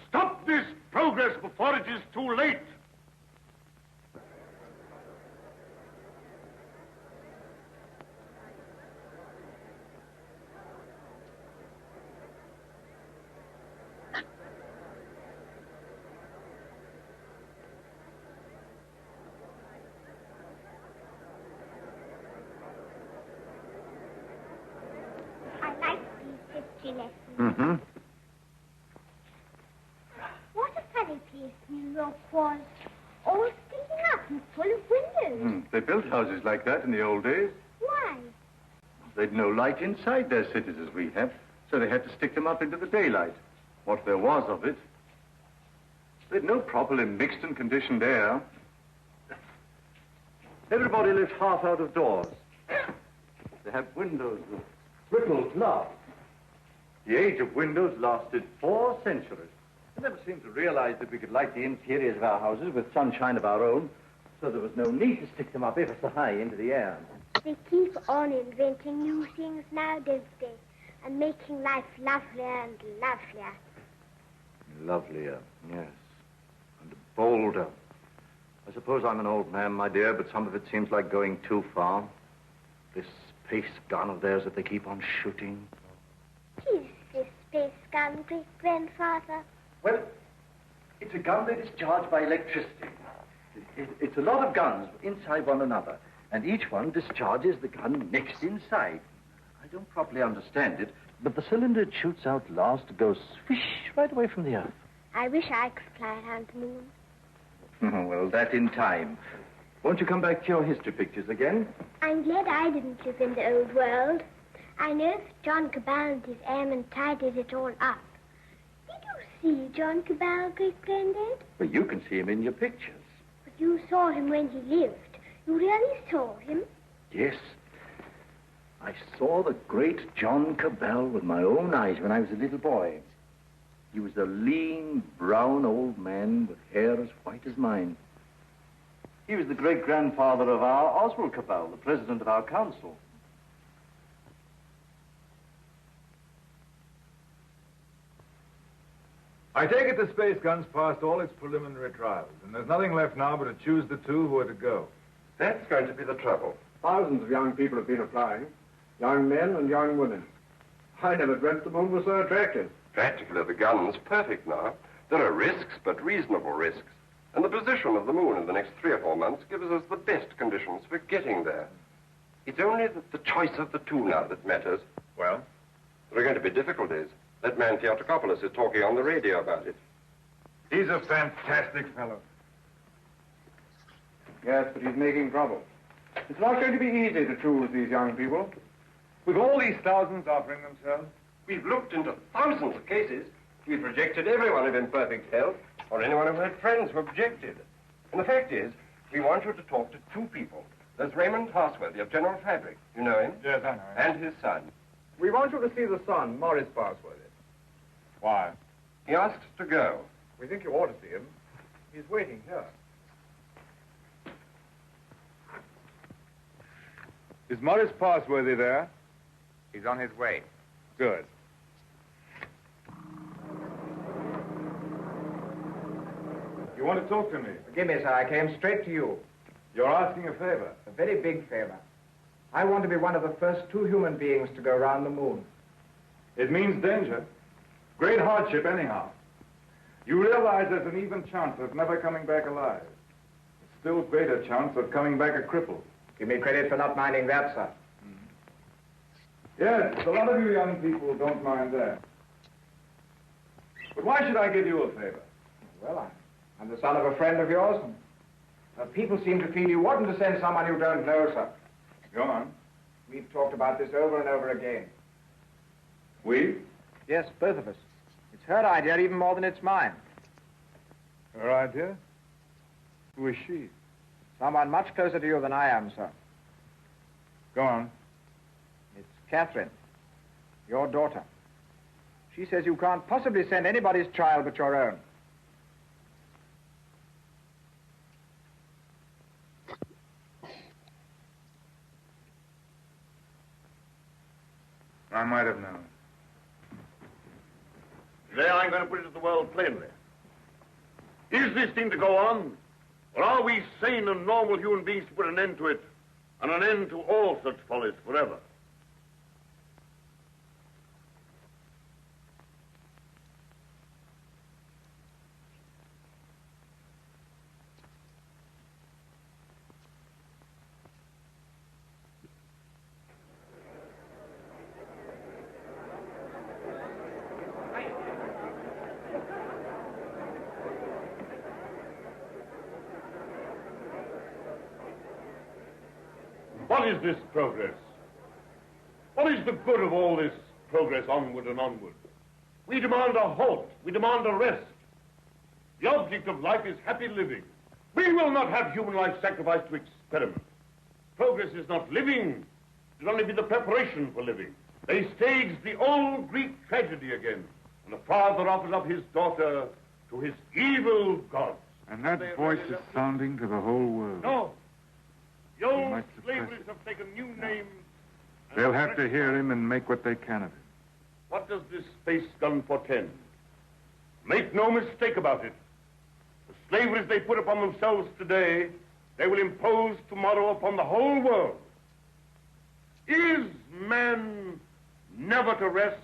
Stop this progress before it is too late!"
Mm-hmm. What a funny place New York was. All sticking up and full of windows.
They built houses like that in the old days.
Why?
They'd no light inside their cities as we have, so they had to stick them up into the daylight. What there was of it. They'd no properly mixed and conditioned air. Everybody lived half out of doors. They had windows with triple glass. The age of windows lasted 4 centuries. I never seemed to realize that we could light the interiors of our houses with sunshine of our own, so there was no need to stick them up ever so high into the air.
They keep on inventing new things now, don't they? And making life lovelier and lovelier.
Lovelier, yes. And bolder. I suppose I'm an old man, my dear, but some of it seems like going too far. This space gun of theirs that they keep on shooting.
Is this space gun, great-grandfather?
Well, it's a gun they discharge by electricity. It's a lot of guns inside one another, and each one discharges the gun next inside. I don't properly understand it, but the cylinder it shoots out last goes swish right away from the Earth.
I wish I could fly around the moon.
Well, that in time. Won't you come back to your history pictures again?
I'm glad I didn't live in the old world. I know that John Cabal and his airmen tidied it all up. Did you see John Cabal, great-granddad?
Well, you can see him in your pictures.
But you saw him when he lived. You really saw him?
Yes. I saw the great John Cabal with my own eyes when I was a little boy. He was a lean, brown old man with hair as white as mine. He was the great-grandfather of our Oswald Cabal, the president of our council.
I take it the space gun's passed all its preliminary trials, and there's nothing left now but to choose the 2 who are to go.
That's going to be the trouble.
Thousands of young people have been applying. Young men and young women. I never dreamt the moon was so attractive.
Practically, the gun's perfect now. There are risks, but reasonable risks. And the position of the moon in the next 3 or 4 months gives us the best conditions for getting there. It's only the choice of the 2 now that matters.
Well?
There are going to be difficulties. That man Theotokopoulos is talking on the radio about it.
He's a fantastic fellow.
Yes, but he's making trouble. It's not going to be easy to choose these young people.
With all these thousands offering themselves?
We've looked into thousands of cases. We've rejected everyone of imperfect health, or anyone who had friends who objected. And the fact is, we want you to talk to 2 people. There's Raymond Parsworthy of General Fabric. You know him?
Yes, I know him.
And his son.
We want you to see the son, Morris Parsworthy.
Why?
He asks to go.
We think you ought to see him. He's waiting here.
Is Morris Parsworthy there?
He's on his way.
Good. You want to talk to me?
Forgive me, sir. I came straight to you.
You're asking a favor.
A very big favor. I want to be one of the first 2 human beings to go around the moon.
It means danger. Great hardship, anyhow. You realize there's an even chance of never coming back alive. A still greater chance of coming back a cripple.
Give me credit for not minding that, sir.
Yes, a lot of you young people don't mind that. But why should I give you a favor?
Well, I'm the son of a friend of yours. And people seem to feel you oughtn't to send someone you don't know, sir.
Go on.
We've talked about this over and over again.
We?
Yes, both of us. It's her idea even more than it's mine.
Her idea? Who is she?
Someone much closer to you than I am, sir.
Go on.
It's Catherine, your daughter. She says you can't possibly send anybody's child but your own.
I might have known.
Today I'm going to put it to the world plainly. Is this thing to go on? Or are we sane and normal human beings to put an end to it, and an end to all such follies forever? What is this progress? What is the good of all this progress onward and onward? We demand a halt. We demand a rest. The object of life is happy living. We will not have human life sacrificed to experiment. Progress is not living. It will only be the preparation for living. They stage the old Greek tragedy again, and the father offers up his daughter to his evil gods.
And that voice is sounding to the whole world.
No. The old
might suppress
slaveries have taken new names. and
They'll have to
expressions.
hear him and make what they can of it.
What does this space gun portend? Make no mistake about it. The slaveries they put upon themselves today, they will impose tomorrow upon the whole world. Is man never to rest,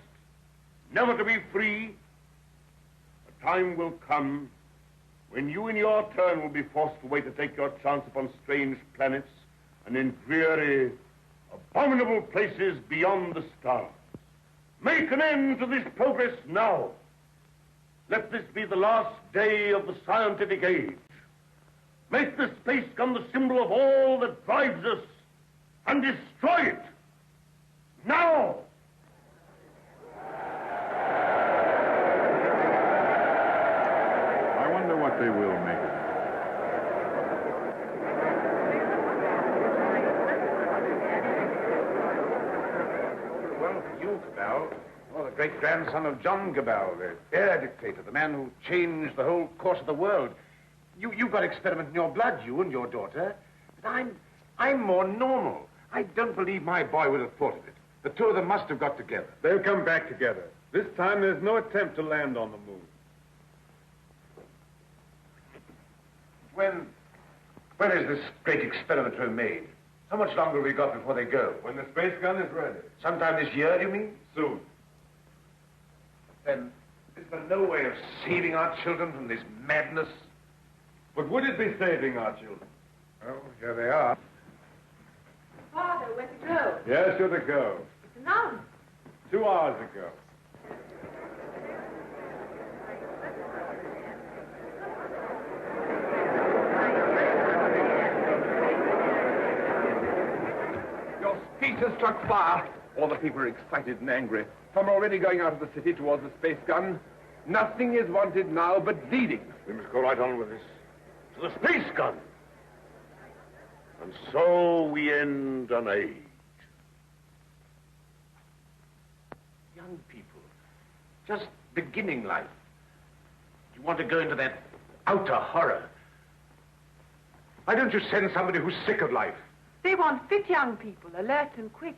never to be free? A time will come when you in your turn will be forced away to take your chance upon strange planets and in dreary, abominable places beyond the stars. Make an end to this progress now. Let this be the last day of the scientific age. Make the space gun the symbol of all that drives us, and destroy it. Now!
I wonder what they will make of it.
Well, for you, Cabal, you're the great-grandson of John Cabal, the air dictator, the man who changed the whole course of the world. You've got experiment in your blood, you and your daughter. But I'm more normal. I don't believe my boy would have thought of it. The two of them must have got together.
They'll come back together. This time there's no attempt to land on the moon.
When is this great experiment to be made? How much longer have we got before they go?
When the space gun is ready.
Sometime this year, you mean?
Soon.
Then is there no way of saving our children from this madness?
But would it be saving our children? Well, here they are.
Father, where to go?
Yes, you're to go.
It's announced.
2 hours ago.
Your speech has struck fire. All the people are excited and angry. Some are already going out of the city towards the space gun. Nothing is wanted now but leading.
We must go right on with this. To the space gun. And so we end an age.
Young people, just beginning life. You want to go into that outer horror. Why don't you send somebody who's sick of life,
They want fit young people, alert and quick.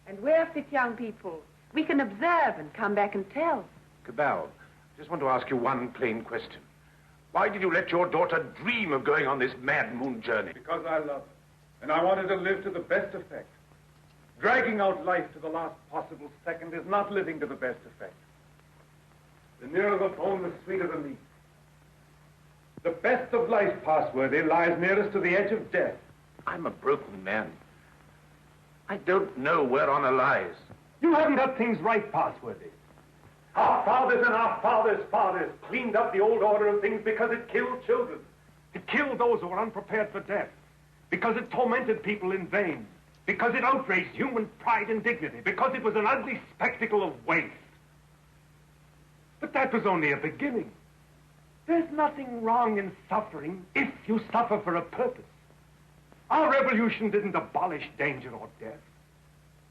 And we're fit young people. We can observe and come back and tell.
Cabal, I just want to ask you one plain question. Why did you let your daughter dream of going on this mad moon journey?
Because I love her, and I wanted to live to the best effect. Dragging out life to the last possible second is not living to the best effect. The nearer the bone, the sweeter the meat. The best of life, Passworthy, lies nearest to the edge of death.
I'm a broken man. I don't know where honor lies.
You haven't got things right, Passworthy. Our fathers and our fathers' fathers cleaned up the old order of things because it killed children. It killed those who were unprepared for death. Because it tormented people in vain. Because it outraged human pride and dignity. Because it was an ugly spectacle of waste. But that was only a beginning. There's nothing wrong in suffering if you suffer for a purpose. Our revolution didn't abolish danger or death.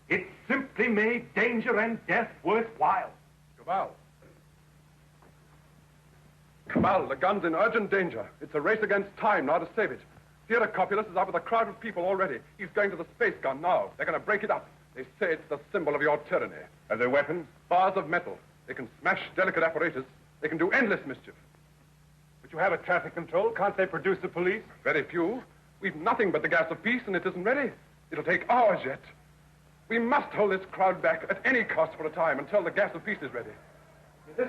It simply made danger and death worthwhile.
Cabal. Cabal, the gun's in urgent danger. It's a race against time now to save it. Theodore Copulus is up with a crowd of people already. He's going to the space gun now. They're going to break it up. They say it's the symbol of your tyranny.
Are there weapons?
Bars of metal. They can smash delicate apparatus. They can do endless mischief.
But you have a traffic control. Can't they produce the police?
Very few. We've nothing but the gas of peace, and it isn't ready. It'll take hours yet. We must hold this crowd back at any cost for a time until the gas of peace is ready.
Yes.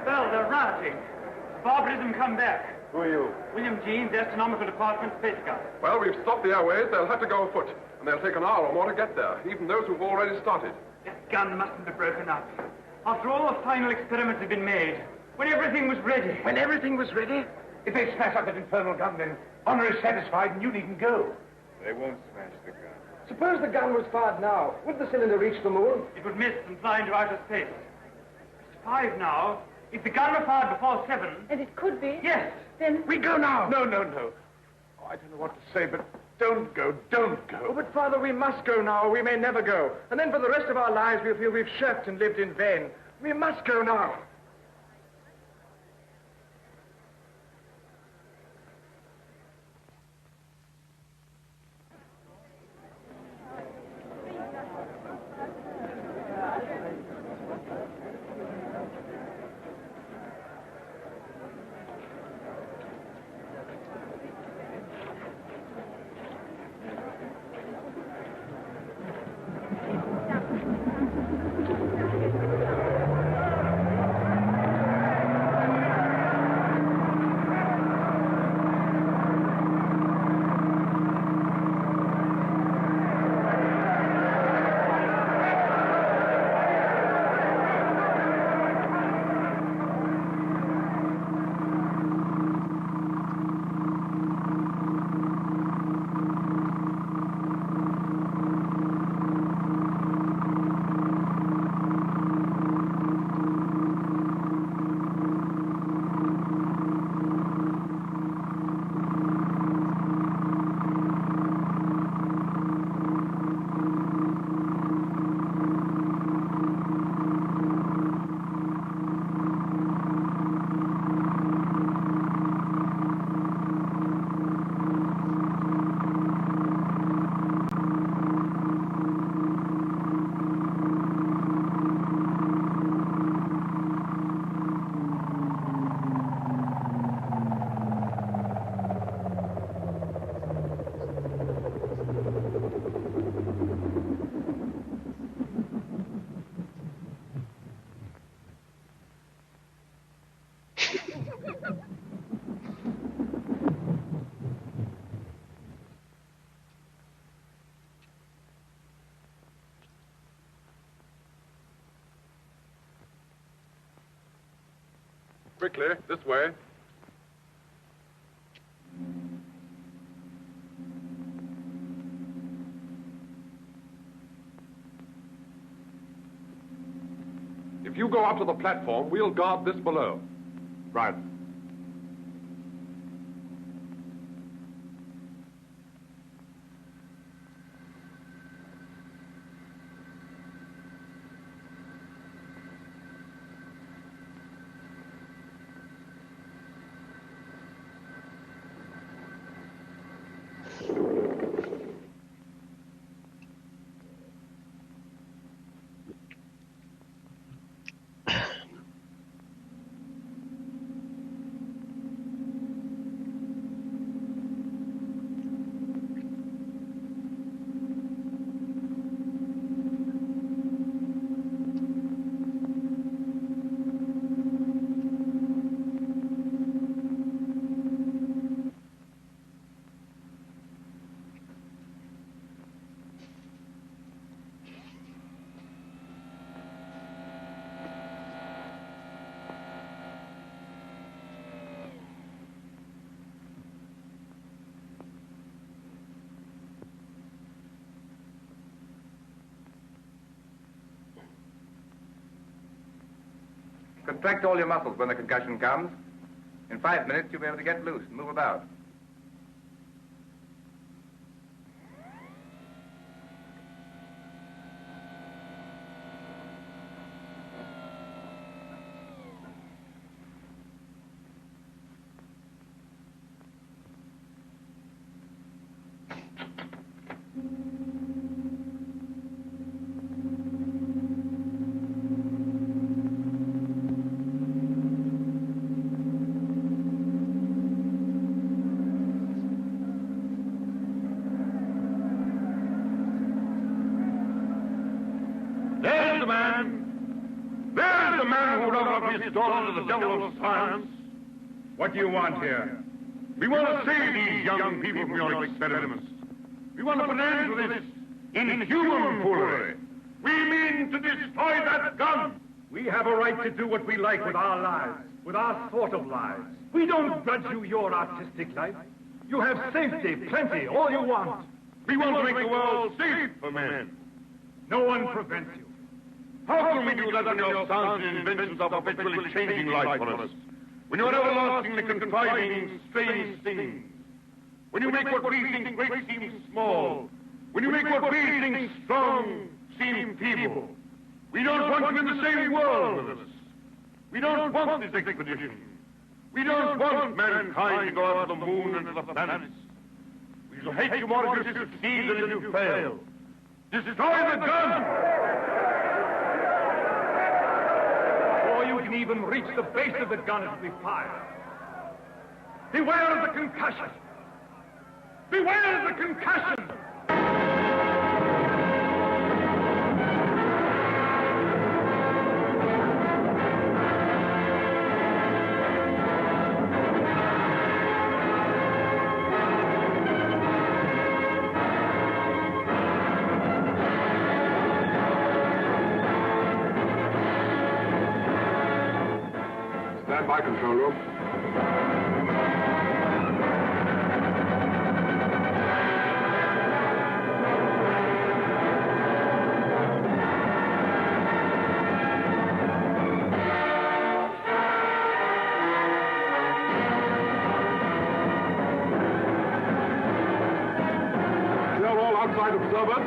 Well, they're rioting. Barbarism come back.
Who are you?
William Jeans, Astronomical Department, Space Gun.
Well, we've stopped the airways. They'll have to go afoot. And they'll take an hour or more to get there, even those who've already started.
This gun mustn't be broken up. After all the final experiments have been made, when everything was ready.
When everything was ready? If they smash up that infernal gun, then honor is satisfied and you needn't go.
They won't smash the gun.
Suppose the gun was fired now. Would the cylinder reach the moon?
It would miss and fly into outer space. It's 5 now. If the gun were fired before 7...
And it could be.
Yes.
Then...
We go now. No. Oh, I don't know what to say, but don't go.
Oh, but, Father, we must go now, or we may never go. And then for the rest of our lives, we'll feel we've shirked and lived in vain. We must go now.
Quickly, this way. If you go up to the platform, we'll guard this below.
Right.
Contract all your muscles when the concussion comes. In 5 minutes, you'll be able to get loose and move about.
There's the man! There's the man who dug up his daughter to the devil of science!
What do you want here?
We want to save these young people from your experiments. We want to put an end to this inhuman foolery. We mean to destroy that gun!
We have a right to do what we like with our lives, with our sort of lives. We don't grudge you your artistic life. You have safety, plenty, all you want.
We want to make the world safe for men.
No one prevents you.
How can we do that when your science and inventions are perpetually changing life for us? When you're everlastingly contriving strange things? When you make what we think great seem small? When you make what we think strong seem feeble? We don't want you in the same world with us. We don't want this expedition. We don't want mankind to go out to the moon and to the planets. We shall hate you more if you succeed than if you fail. Destroy the gun!
Before you can even reach the base of the gun, it will be fired. Beware of the concussion! Beware of the concussion!
Stand by, control room. Clear all outside observers.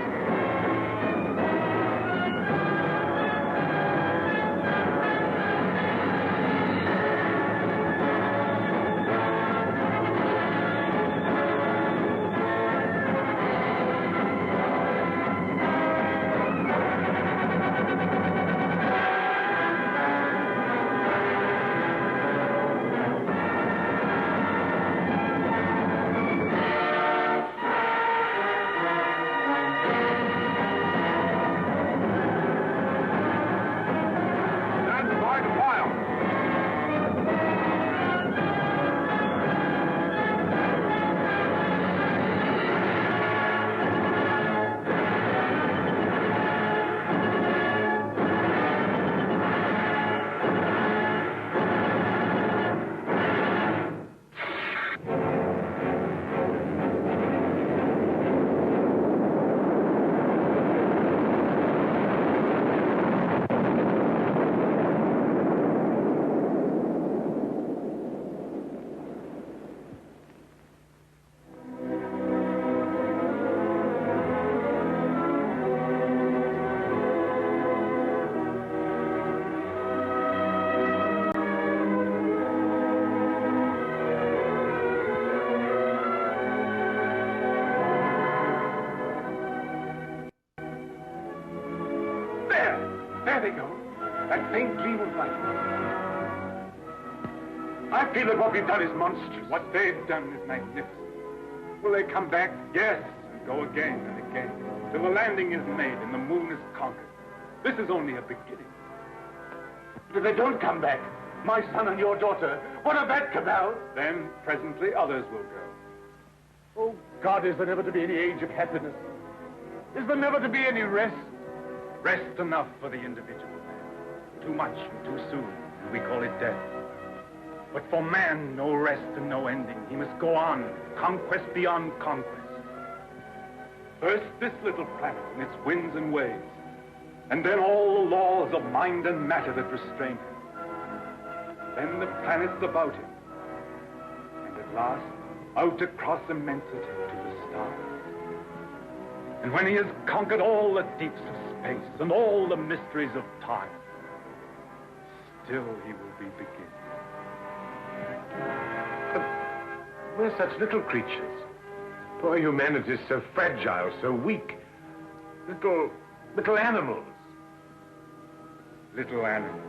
There they go. That faint gleam of light. I feel that what we've done is monstrous.
What they've done is magnificent. Will they come back? Yes, and go again and again, till the landing is made and the moon is conquered. This is only a beginning.
But if they don't come back, my son and your daughter, what of that, Cabal?
Then, presently, others will go.
Oh, God, is there never to be any age of happiness? Is there never to be any rest?
Rest enough for the individual man. Too much and too soon, and we call it death. But for man, no rest and no ending. He must go on, conquest beyond conquest. First, this little planet and its winds and waves, and then all the laws of mind and matter that restrain him. Then the planets about him, and at last, out across immensity to the stars. And when he has conquered all the deeps of space and all the mysteries of time, still he will be beginning.
We're such little creatures. Poor humanity is so fragile, so weak. Little animals.
Little animals.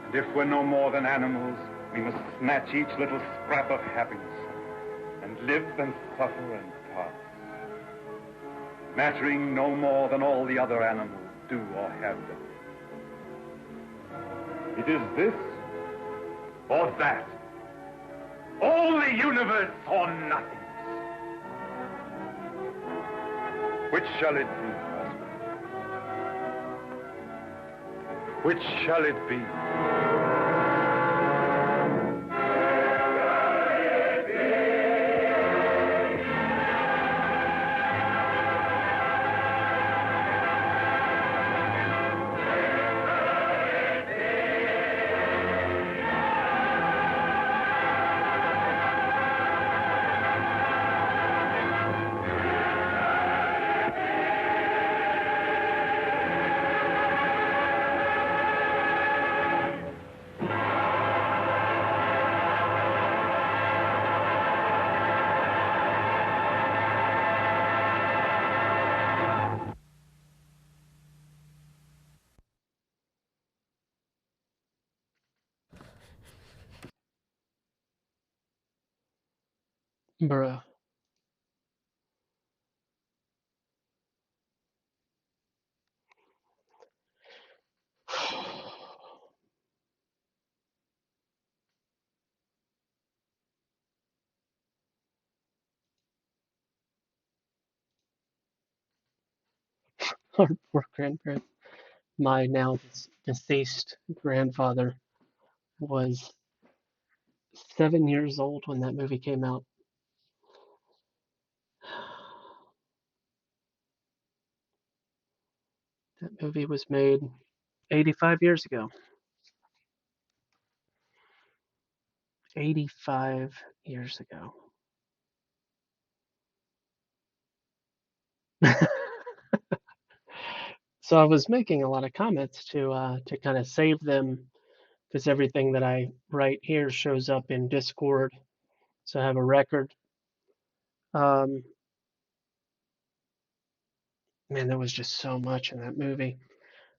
And if we're no more than animals, we must snatch each little scrap of happiness and live and suffer and pass, mattering no more than all the other animals do or have done. It is this or that. All the universe or nothingness. Which shall it be, husband? Which shall it be?
Bruh. Our poor grandparents. My now deceased grandfather was 7 years old when that movie came out. That movie was made 85 years ago. 85 years ago. So I was making a lot of comments to kind of save them, because everything that I write here shows up in Discord. So I have a record. Man, there was just so much in that movie.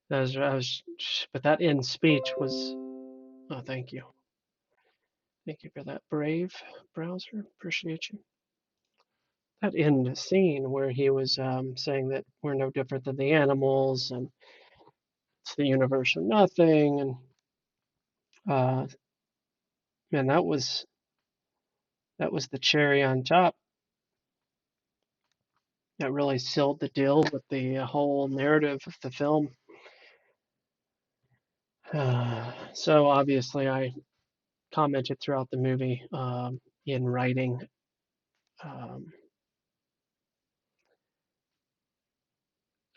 But that end speech was, oh, thank you. Thank you for that, Brave browser. Appreciate you. That end scene where he was saying that we're no different than the animals and it's the universe or nothing. And man, that was the cherry on top. That really sealed the deal with the whole narrative of the film. So obviously I commented throughout the movie in writing.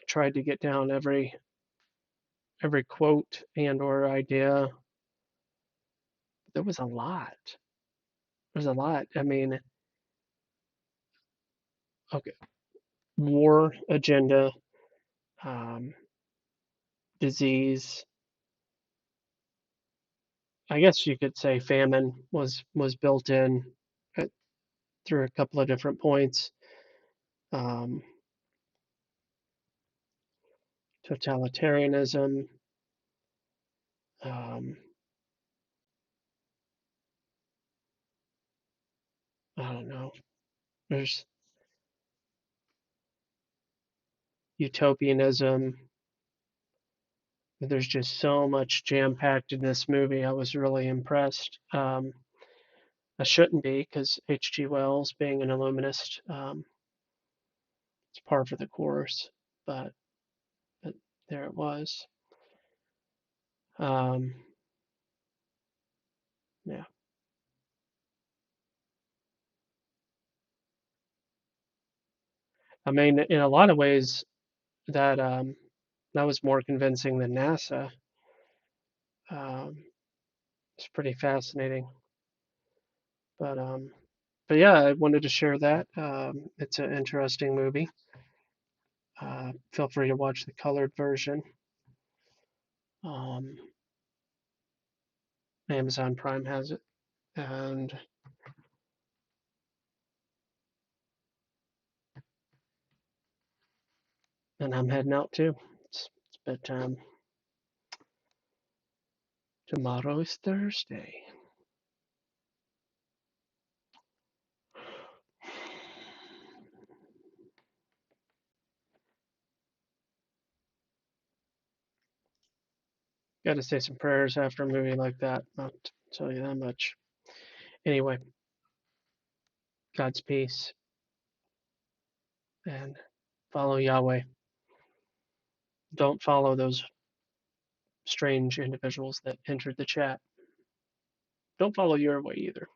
Tried to get down every quote and or idea. There was a lot. There's a lot. I mean, okay, war agenda, disease. I guess you could say famine was built in through a couple of different points. totalitarianism. I don't know. There's utopianism. There's just so much jam-packed in this movie. I was really impressed. I shouldn't be, because H.G. Wells, being an Illuminist, it's par for the course. But there it was. Yeah. I mean, in a lot of ways, that was more convincing than NASA. It's pretty fascinating. But yeah, I wanted to share that. It's an interesting movie. Feel free to watch the colored version. Amazon Prime has it, and I'm heading out too. It's bedtime. Tomorrow is Thursday. Got to say some prayers after a movie like that. I'll tell you that much. Anyway, God's peace, and follow Yahweh. Don't follow those strange individuals that entered the chat. Don't follow your way either.